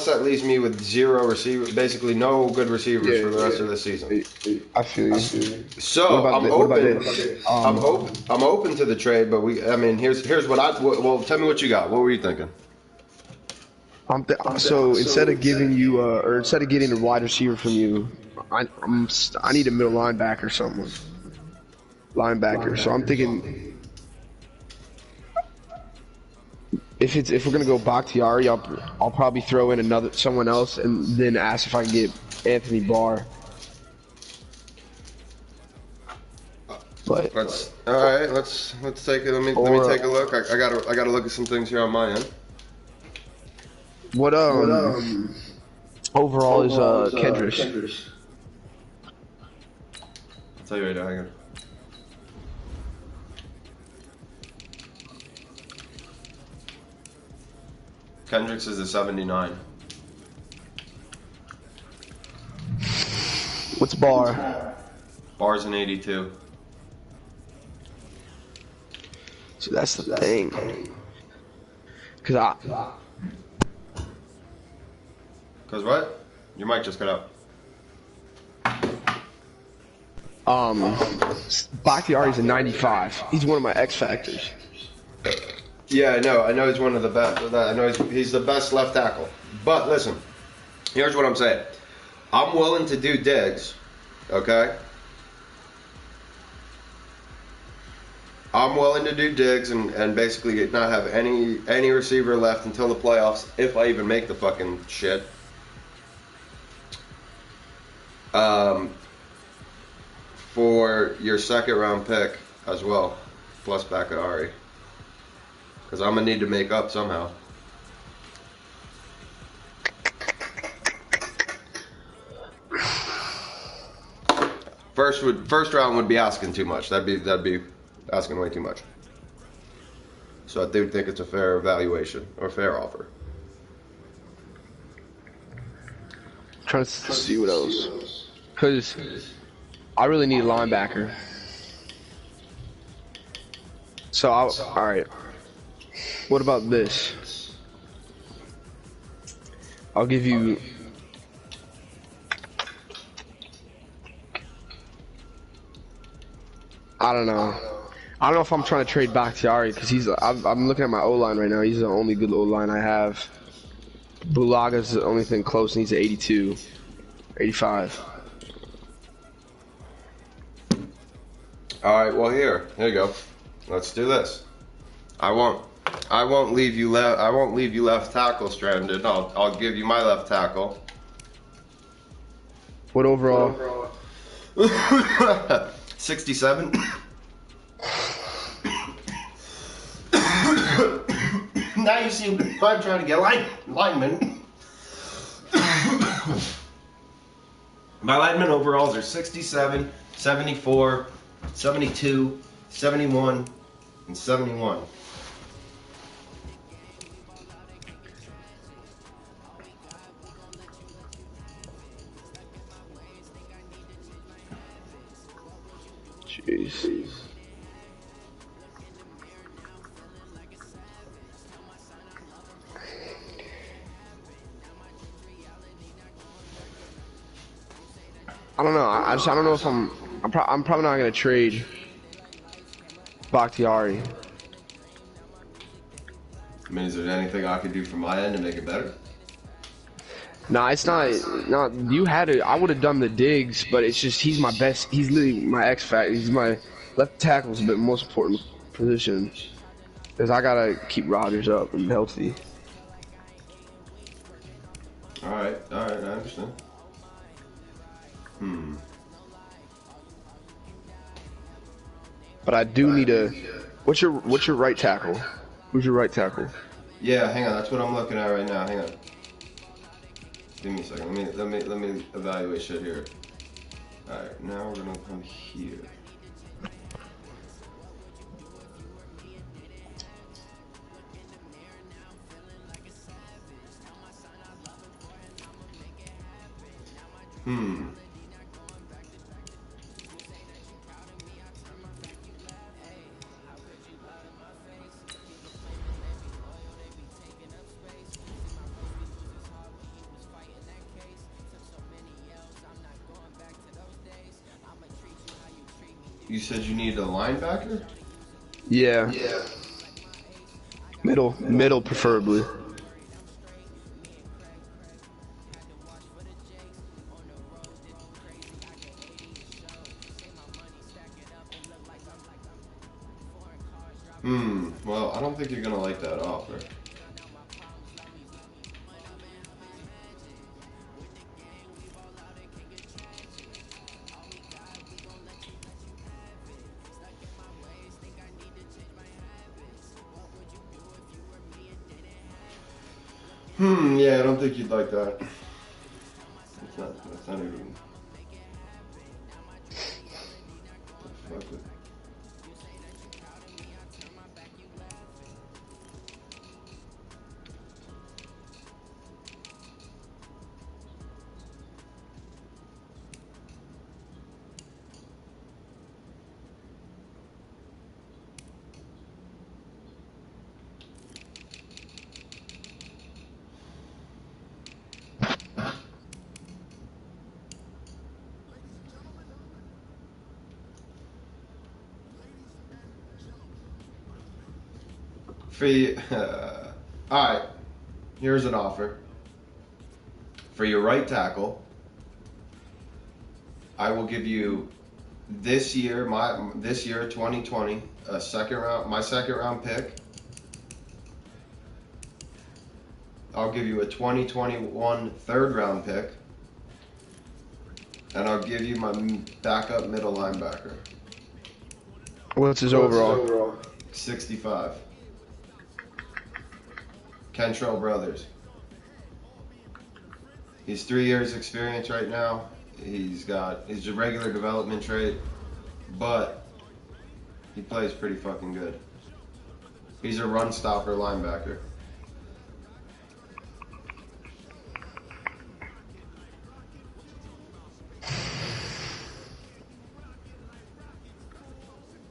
that leaves me with zero receiver, basically no good receivers for the rest of the season. I feel you. So I'm open. this? I'm open to the trade, but here's what well, tell me what you got. What were you thinking? So instead of giving you, or instead of getting a wide receiver from you, I need a middle linebacker or something. So I'm thinking if we're gonna go Bakhtiari, I'll probably throw in someone else and then ask if I can get Anthony Barr. But Let's take it. Let me take a look. I gotta look at some things here on my end. What overall is Kendrick? I'll tell you right now. Hang on. Kendricks is a 79. What's Barr? Barr's an 82. So that's the thing. Cause what? Your mic just cut out. Bakhtiari's a 95. He's one of my X factors. Yeah, I know he's one of the best. I know he's the best left tackle. But listen, here's what I'm saying. I'm willing to do Diggs, okay? I'm willing to do Diggs and basically not have any receiver left until the playoffs, if I even make the fucking shit. For your second round pick as well, plus Bakhtiari. Because I'm going to need to make up somehow. First round would be asking too much. That'd be asking way too much. So I do think it's a fair evaluation or fair offer. Trying to see what else. Because I really need a linebacker. So all right. What about this? I'll give you. I don't know. I don't know if I'm trying to trade Bakhtiari because I'm looking at my O-line right now. He's the only good O-line I have. Bulaga's the only thing close, and he's at 82, 85. All right. Well, here you go. Let's do this. I won't leave you left tackle stranded. I'll give you my left tackle. What overall? 67. Now you see why I'm trying to get linemen. My linemen overalls are 67, 74, 72, 71, and 71. Jeez. I don't know. I don't know if I'm probably not gonna trade Bakhtiari. I mean, is there anything I could do from my end to make it better? Nah, it's not. You had it. I would have done the Diggs, but it's just he's my best. He's literally my X factor. He's my left tackle's the most important position because I gotta keep Rodgers up and healthy. All right, I understand. But I do need a. What's your right tackle? Who's your right tackle? Yeah, hang on. That's what I'm looking at right now. Hang on. Give me a second. Let me evaluate shit here. All right, now we're gonna come here. You said you need a linebacker? Yeah. Middle preferably. Well, I don't think you're gonna like that offer. Yeah, I don't think you'd like that. That's not even. Fuck it. For you, all right. Here's an offer. For your right tackle, I will give you this year, 2020, my second round pick. I'll give you a 2021 third round pick, and I'll give you my backup middle linebacker. What's his overall? 65. Kentrell Brothers. He's 3 years experience right now. He's a regular development trait, but he plays pretty fucking good. He's a run stopper linebacker.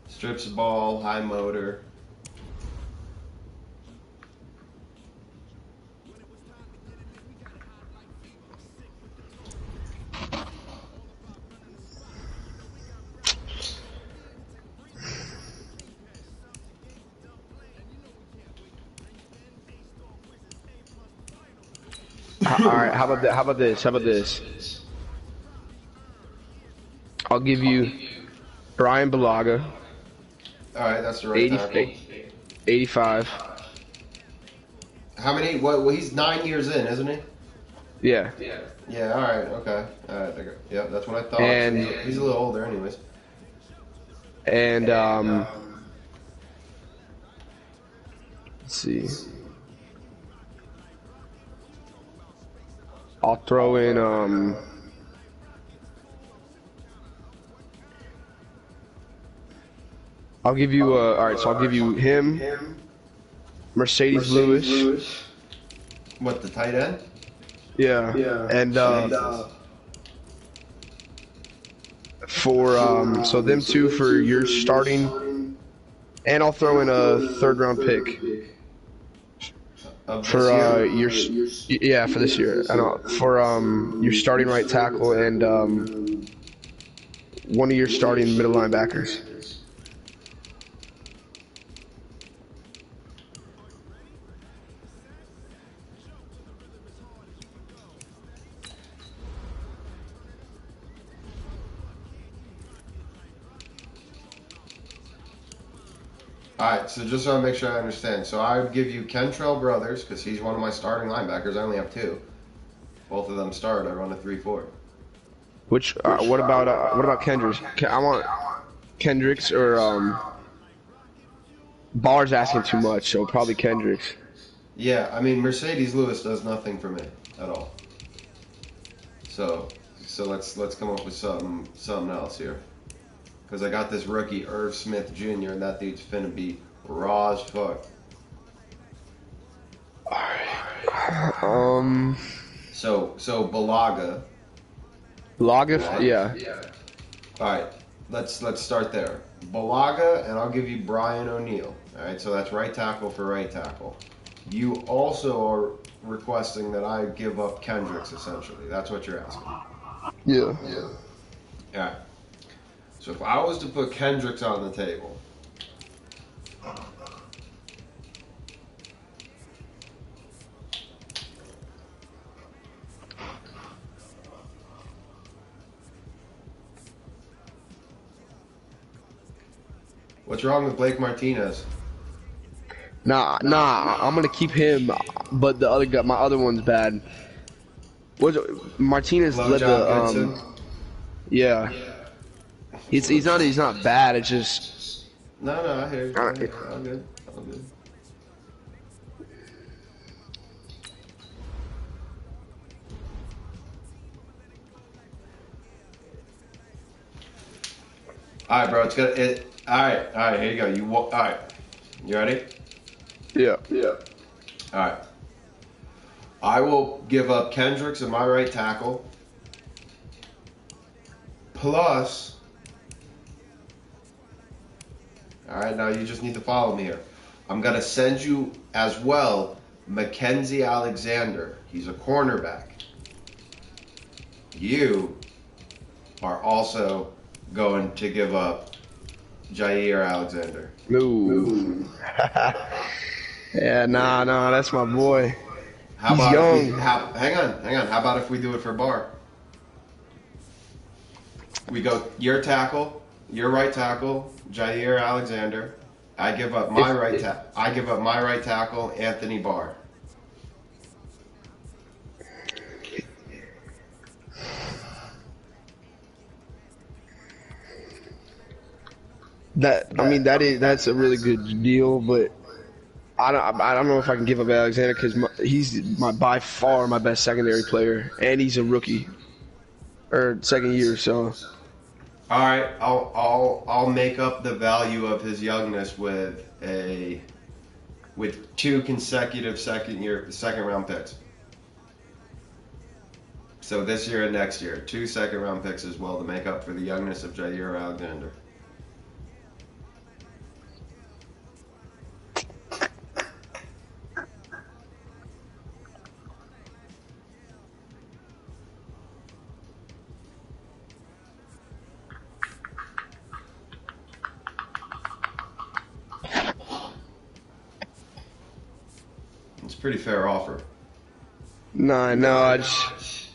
Strips the ball, high motor. All right, how about this? I'll give you Brian Bulaga. All right, that's the right tackle. 85. How many? Well, he's 9 years in, isn't he? Yeah. Yeah. All right. Okay. All right. Yeah, that's what I thought. And he's a little older, anyways. And let's see. I'll throw in I'll give you all right, so I'll give you him, Mercedes Lewis. What, the tight end? Yeah. And for so them two for your starting, and I'll throw in a third round pick for your for this year. I know for your starting right tackle and one of your starting middle linebackers. Alright, so just so I make sure I understand. So I would give you Kentrell Brothers, because he's one of my starting linebackers. I only have two. Both of them start. I run a 3-4. Which, what about Kendricks? I want Kendricks or, Barr's asking too much, so probably Kendricks. Yeah, I mean, Mercedes Lewis does nothing for me at all. So let's come up with something else here. Because I got this rookie, Irv Smith Jr., and that dude's finna be raw as fuck. So Bulaga. Bulaga, yeah. Alright, let's start there. Bulaga, and I'll give you Brian O'Neill. Alright, so that's right tackle for right tackle. You also are requesting that I give up Kendricks, essentially. That's what you're asking. Yeah. Alright. So if I was to put Kendricks on the table, what's wrong with Blake Martinez? Nah, I'm gonna keep him, but the other guy, my other one's bad. Martinez Low led job, the Goodson? yeah. He's not bad. It's just No, I hear you. I hear you. All good. All good. All right, bro. It's gonna. All right. Here you go. All right. You ready? yeah. All right. I will give up Kendricks at my right tackle. Plus. All right. Now you just need to follow me here. I'm gonna send you as well Mackenzie Alexander. He's a cornerback. You are also going to give up Jair Alexander. No. Yeah, nah, that's my boy. How He's about young. hang on. How about if we do it for Barr? We go your right tackle, Jair Alexander. I give up my right tackle, Anthony Barr. That's a really good deal, but I don't know if I can give up Alexander because he's by far my best secondary player, and he's a rookie or second year. So All right, I'll make up the value of his youngness with two consecutive second round picks. So this year and next year, 2 second round picks as well to make up for the youngness of Jair Alexander. It's a pretty fair offer. no, I just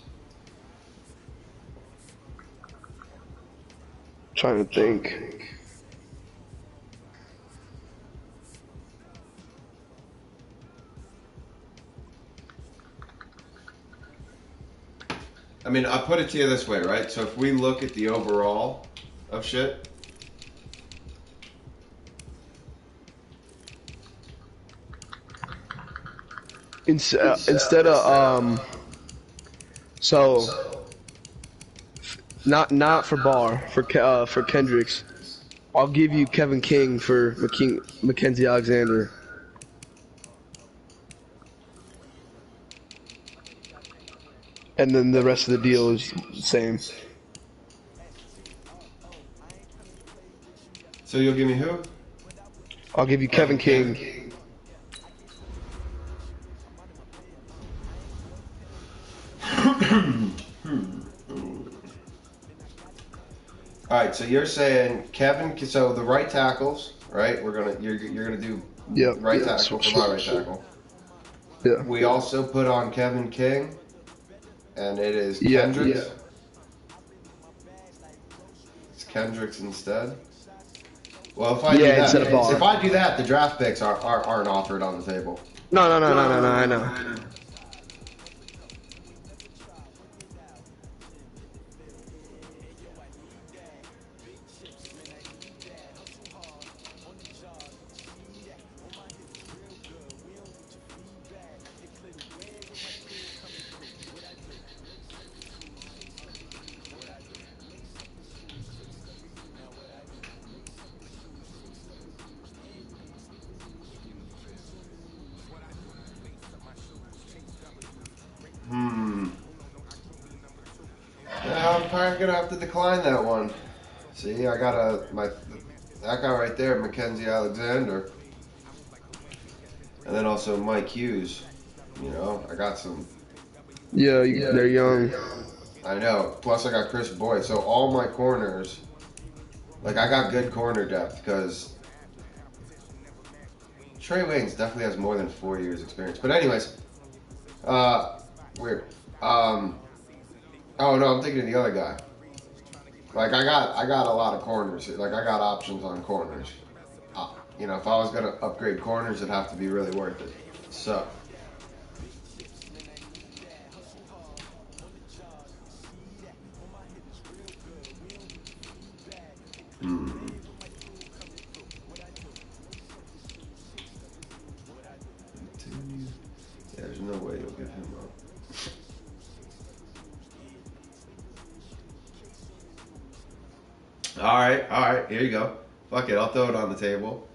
trying to think. I mean, I put it to you this way, right? So if we look at the overall of shit, Instead of so not for Barr for Kendricks, I'll give you Kevin King for Mackenzie Alexander. And then the rest of the deal is the same. so you'll give me who? I'll give you Kevin King. All right, so you're saying Kevin. So the right tackles, right? You're gonna do right tackle for my right tackle. Yeah. We also put on Kevin King, and it is Kendricks. Yeah. It's Kendricks instead. Well, if I do that, instead of Barr. if I do that, the draft picks aren't offered on the table. No, I know. Yeah, I'm probably gonna have to decline that one. See, I got that guy right there, Mackenzie Alexander, and then also Mike Hughes. You know, I got some. Yeah, they're young. I know. Plus, I got Chris Boyd. So all my corners Like, I got good corner depth because Trey Waynes definitely has more than 4 years experience. But anyways, weird. Oh no, I'm thinking of the other guy. Like, I got a lot of corners. Like, I got options on corners. You know, if I was gonna upgrade corners, it'd have to be really worth it. So. There's no way you'll give him up. All right, here you go. Fuck it, I'll throw it on the table.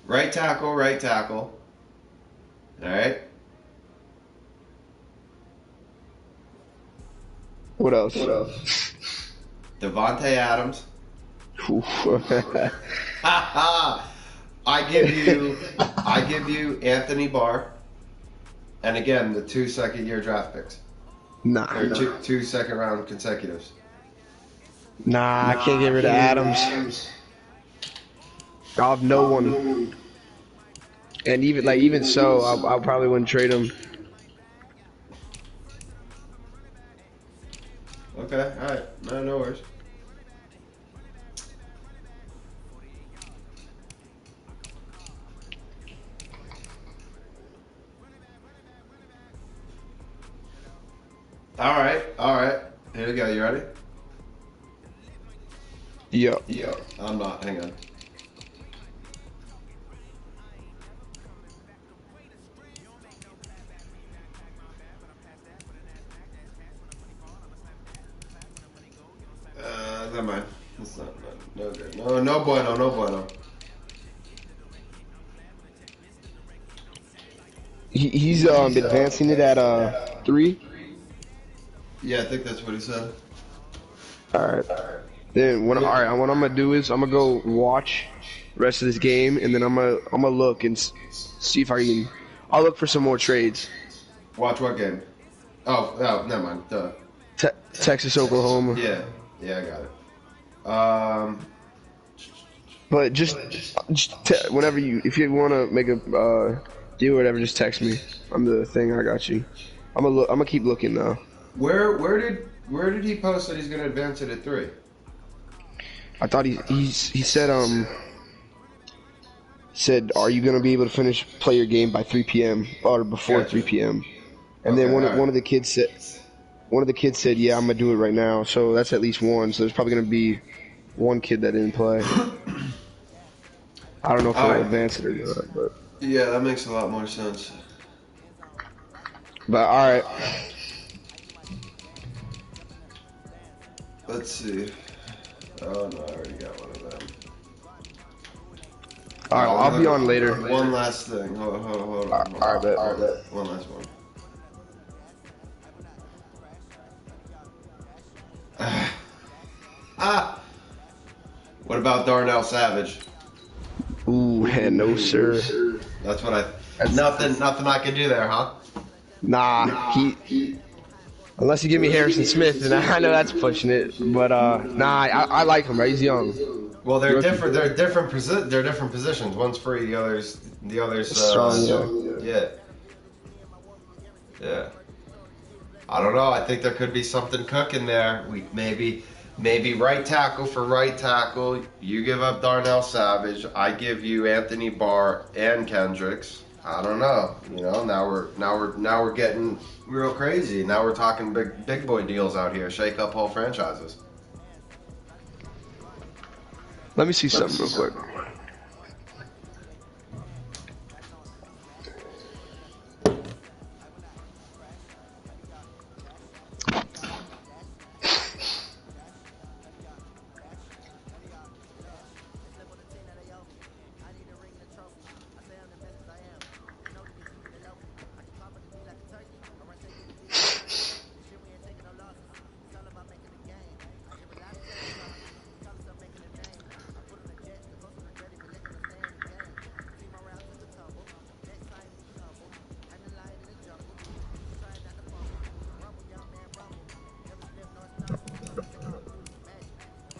Right tackle, right tackle. All right. What else? Devontae Adams. Oof. I give you Anthony Barr, and again the 2 second-year draft picks. Nah. Or two second-round consecutives. Nah, I can't get rid of Adams. I'll have no one. And even so, I probably wouldn't trade him. Okay, all right, no worries. All right. Here we go. You ready? Yep. I'm not. Hang on. Never mind. It's not no good. No bueno. He's advancing it at 3. Yeah, I think that's what he said. All right. Then what I'm gonna do is I'm gonna go watch the rest of this game, and then I'm gonna look and see if I'll look for some more trades. Watch what game? Oh, never mind. Duh. Texas, Oklahoma. Yeah, I got it. But just whenever if you want to make a deal or whatever, just text me. I'm the thing. I got you. I'm gonna keep looking now. Where did he post that he's gonna advance it at 3? I thought he said are you gonna be able to play your game by 3 p.m. or before 3 p.m. And then one of the kids said yeah, I'm gonna do it right now. So that's at least one. So there's probably gonna be one kid that didn't play. I don't know if they'll advance it or not, but yeah, that makes a lot more sense. But all right. Let's see. Oh no, I already got one of them. All right, I'll be on later. One last thing. Hold on. All right, bet. One last one. What about Darnell Savage? Ooh, no sir. That's what nothing I can do there, huh? Nah, he unless you give me Harrison Smith, and I know that's pushing it. But I like him. Right, he's young. Well, they're different. They're different positions. One's free. The other's strong. Yeah. I don't know. I think there could be something cooking there. Maybe right tackle for right tackle. You give up Darnell Savage. I give you Anthony Barr and Kendricks. I don't know. You know, now we're getting real crazy. Now we're talking big boy deals out here. Shake up whole franchises. Let me see something real quick.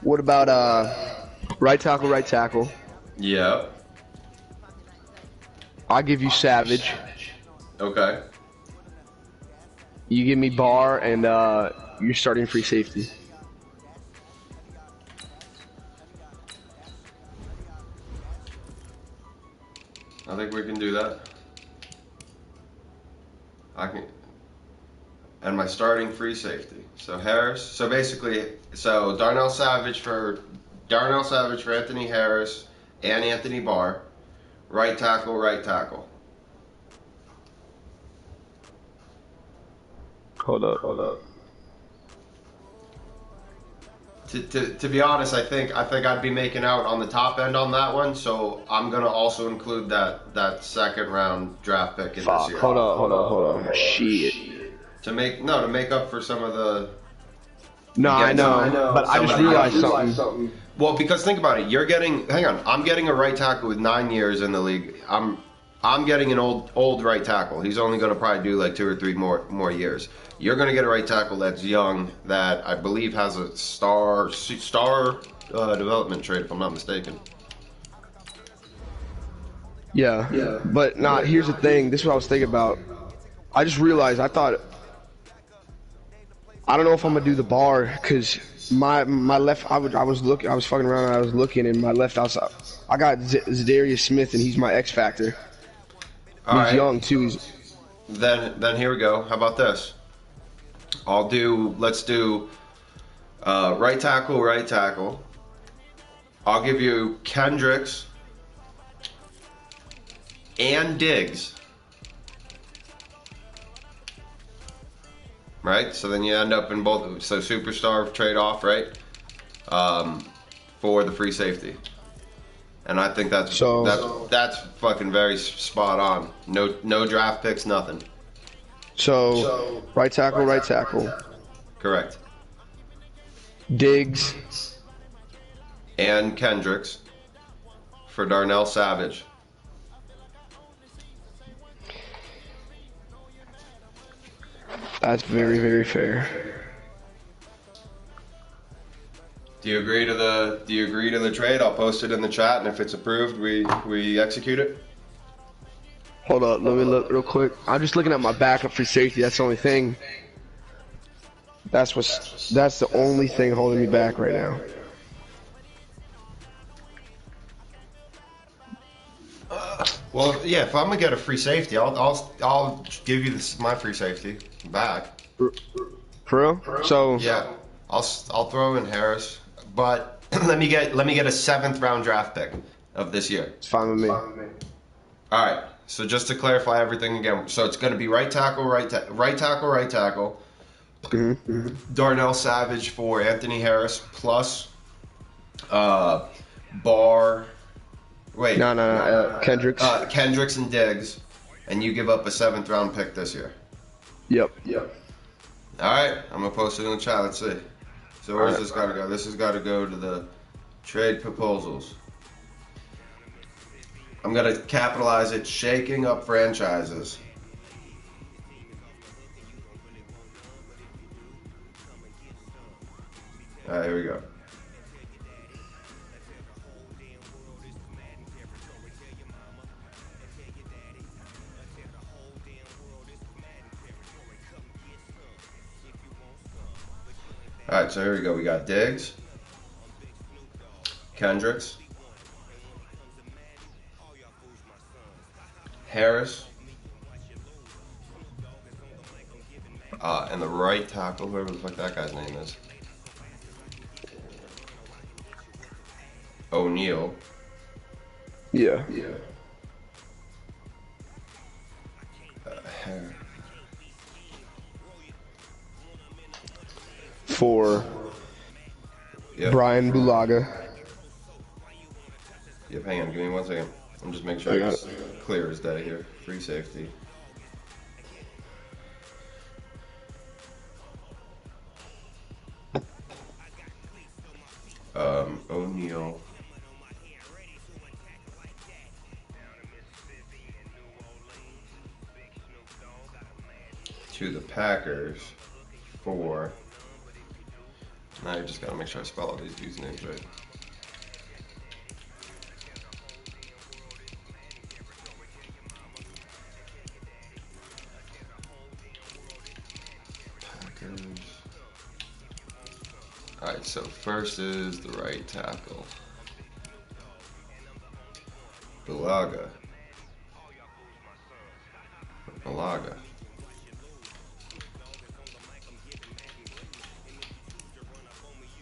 What about Right tackle, right tackle. Yeah. I give you Savage. Okay. You give me Barr, and you're starting free safety. I think we can do that. I can. And my starting free safety. So Harris. So basically, Darnell Savage for Anthony Harris and Anthony Barr. Right tackle, right tackle. Hold up. To be honest, I think I'd be making out on the top end on that one. So I'm gonna also include that second round draft pick in this year. Hold on. Shit. To make up for some of the. No, I know, but I just realized something. Well, because think about it, I'm getting a right tackle with 9 years in the league. I'm getting an old right tackle. He's only going to probably do like 2 or 3 more years. You're going to get a right tackle that's young, that I believe has a star development trait, if I'm not mistaken. Yeah. But here's the thing. This is what I was thinking about. I just realized, I don't know if I'm gonna do the Barr, because my left, I was fucking around and I was looking, and my left outside, I got Zadarius Smith, and he's my X factor. He's young too. Then here we go. How about this? Let's do right tackle. I'll give you Kendricks and Diggs. Right? So then you end up in both. So superstar trade off, right? For the free safety. And I think that's fucking very spot on. No draft picks, nothing. So right tackle. Correct. Diggs and Kendricks for Darnell Savage. That's very, very fair. Do you agree to the trade? I'll post it in the chat, and if it's approved, we execute it. Hold up, let me look real quick. I'm just looking at my backup for safety. That's the only thing. That's the only thing holding me back right now. Well, yeah. If I'm gonna get a free safety, I'll give you my free safety back. For real? So yeah, I'll throw in Harris, but let me get a 7th round draft pick of this year. It's fine with me. All right. So just to clarify everything again, so it's going to be right tackle. Mm-hmm. Darnell Savage for Anthony Harris plus Barr. Wait. No. Kendricks. Kendricks and Diggs, and you give up a 7th round pick this year. Yep. All right, I'm gonna post it in the chat. Let's see. So where's this got to go? This has got to go to the trade proposals. I'm gonna capitalize it. Shaking up franchises. All right, here we go. All right, so here we go. We got Diggs, Kendricks, Harris, and the right tackle, whoever the fuck that guy's name is, O'Neal. Yeah. For Brian Bulaga. Yep, hang on, give me 1 second. I'm just making sure it's clear as day here. Free safety. O'Neal. To the Packers for. Now you just gotta make sure I spell all these dudes' names right. Alright, so first is the right tackle. Bulaga.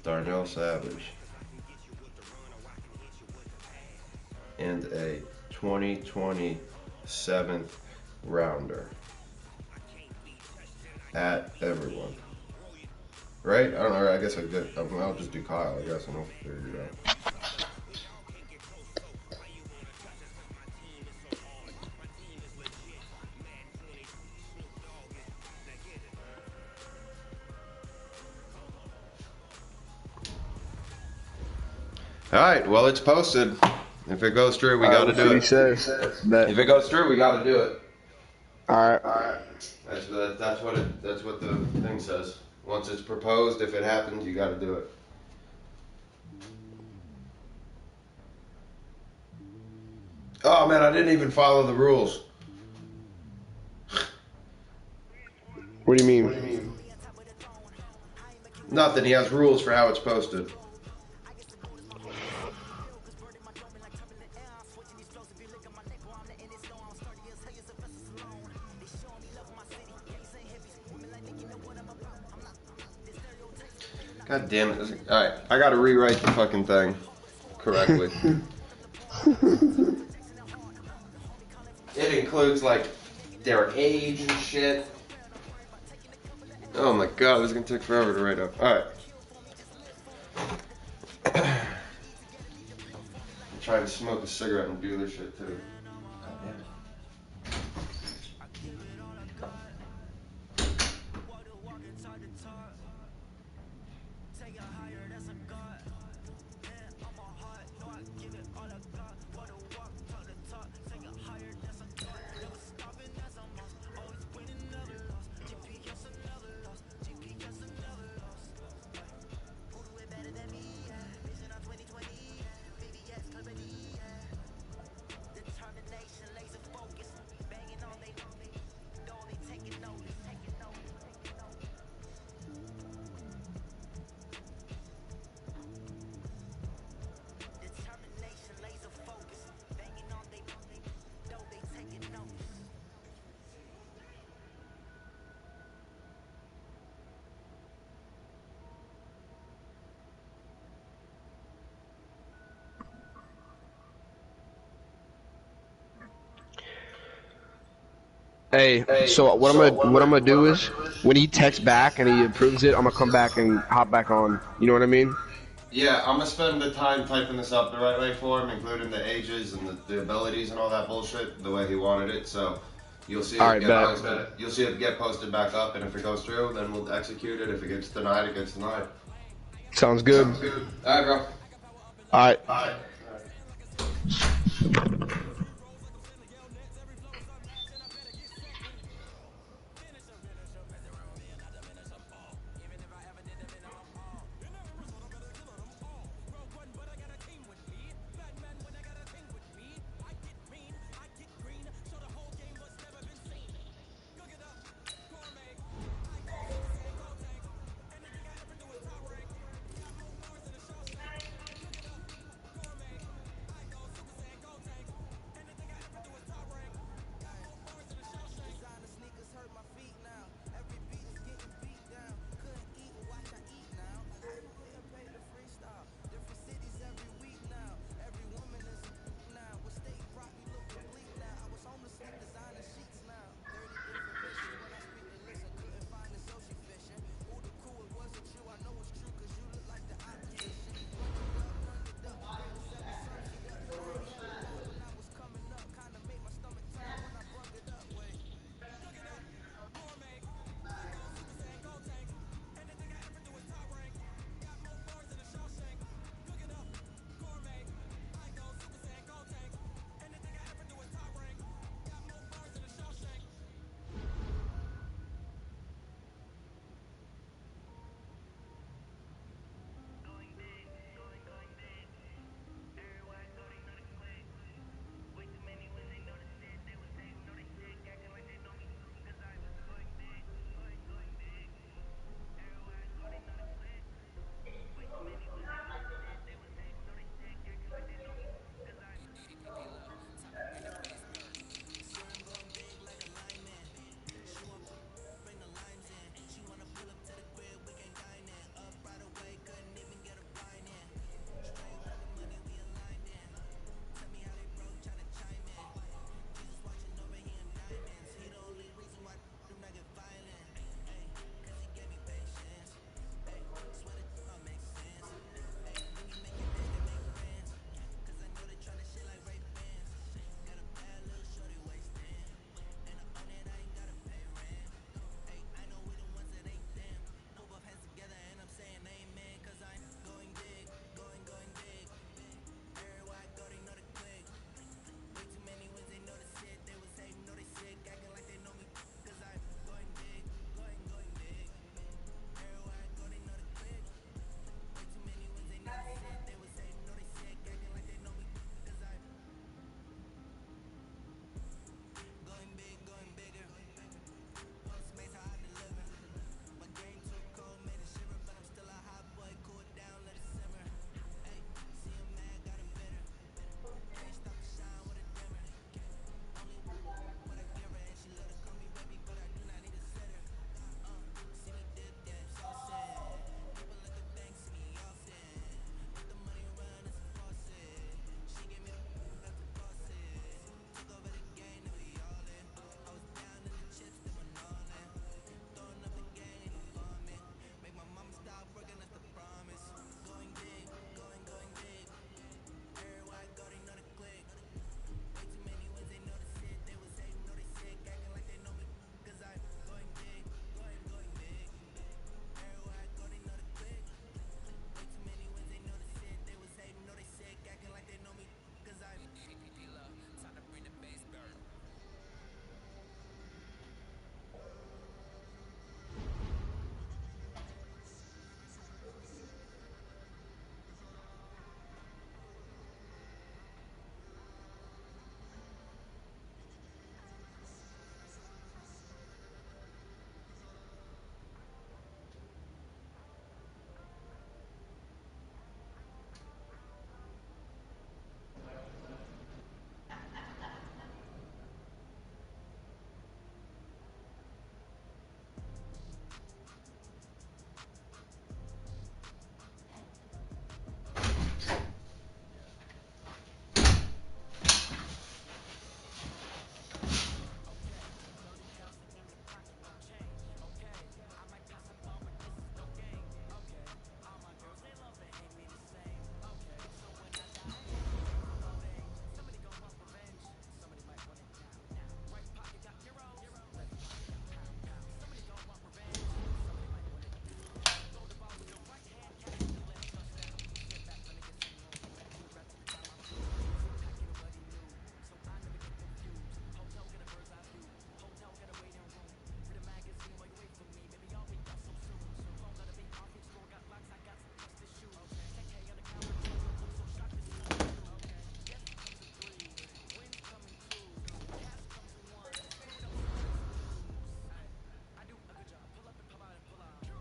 Darnell Savage. And a 2020 7th rounder. At everyone. Right? I don't know. I guess I'll just do Kyle, I guess, and I'll figure it out. Alright, well, it's posted. If it goes through, we gotta do it. If it goes through, we gotta do it. Alright. That's what the thing says. Once it's proposed, if it happens, you gotta do it. Oh man, I didn't even follow the rules. What do you mean? Nothing. He has rules for how it's posted. God damn it. Alright, I gotta rewrite the fucking thing correctly. It includes, like, their age and shit. Oh my god, this is gonna take forever to write up. Alright. I'm trying to smoke a cigarette and do this shit too. God damn it. Hey, so what I'm gonna do is when he texts back and he approves it, I'm gonna come back and hop back on. You know what I mean? Yeah, I'm gonna spend the time typing this up the right way for him, including the ages and the abilities and all that bullshit, the way he wanted it. So you'll see it get posted. You'll see it get posted back up, and if it goes through, then we'll execute it. If it gets denied, it gets denied. Sounds good. All right, bro. All right. All right.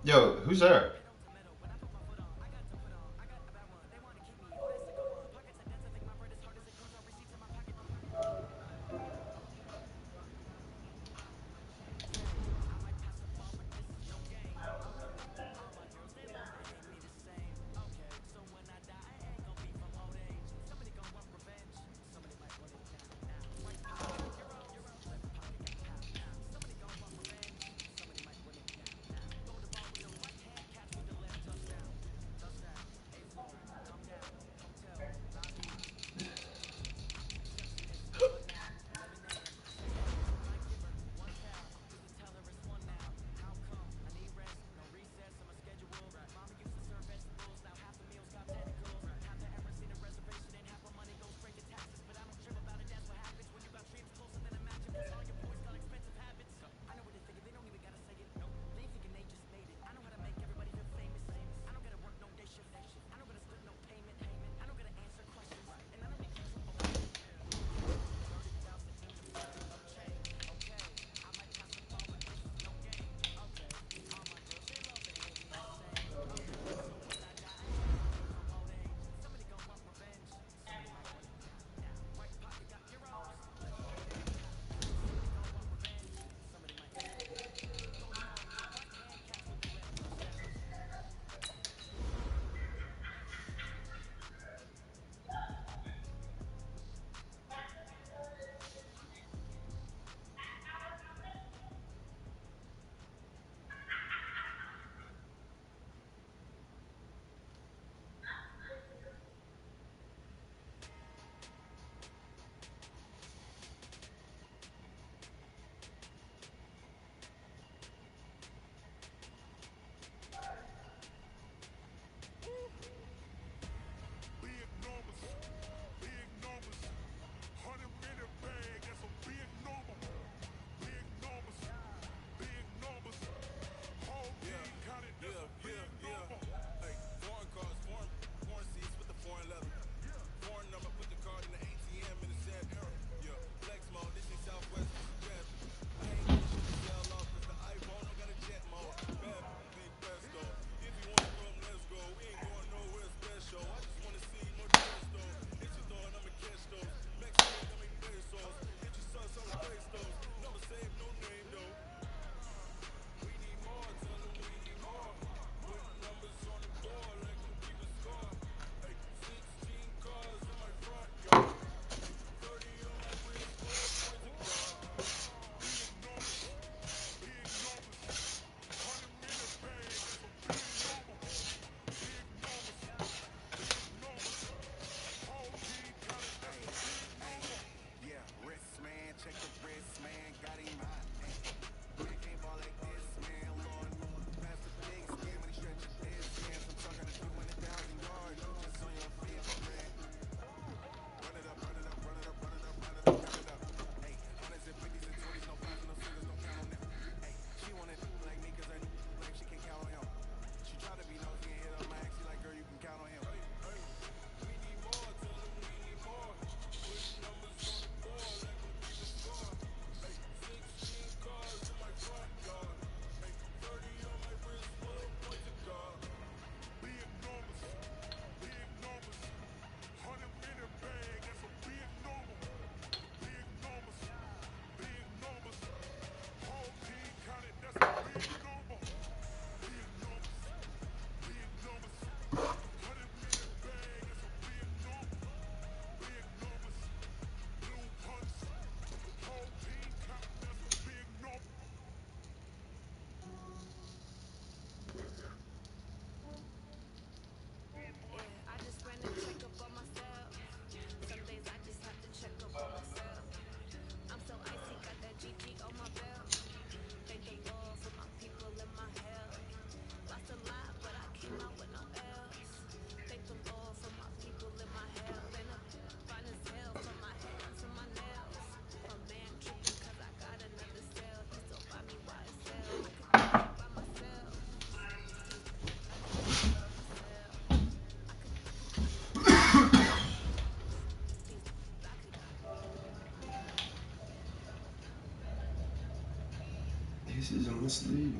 Yo, who's there? This is on this league.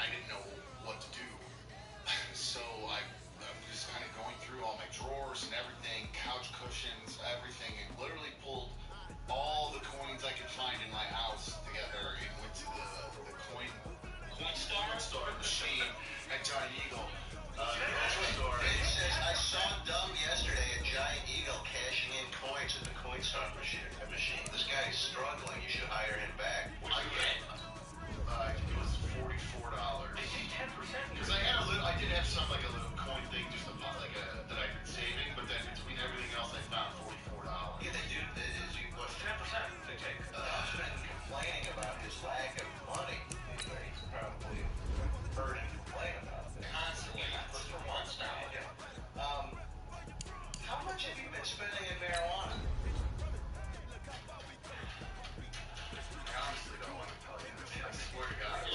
I didn't know what to do. So I'm just kind of going through all my drawers and everything, couch cushions, everything, and literally pulled all the coins I could find in my house together and went to the Coinstar machine at Giant Eagle. It says, I saw Dumb yesterday at Giant Eagle cashing in coins at the Coinstar machine. This guy is struggling. You should hire him back. I think it was $44. They pay 10%. Because I did have some like a little coin thing, just that I've been saving, but then between everything else, I found $44. Yeah, they do. What, 10% they take? He's been complaining about his lack of money. He's probably heard him complain about it constantly, for months now. Yeah. How much have you been spending in marijuana? I honestly don't want to tell you. I swear to God.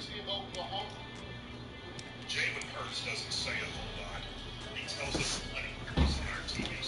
University of Oklahoma. Jalen Hurts doesn't say a whole lot. He tells us plenty on our TV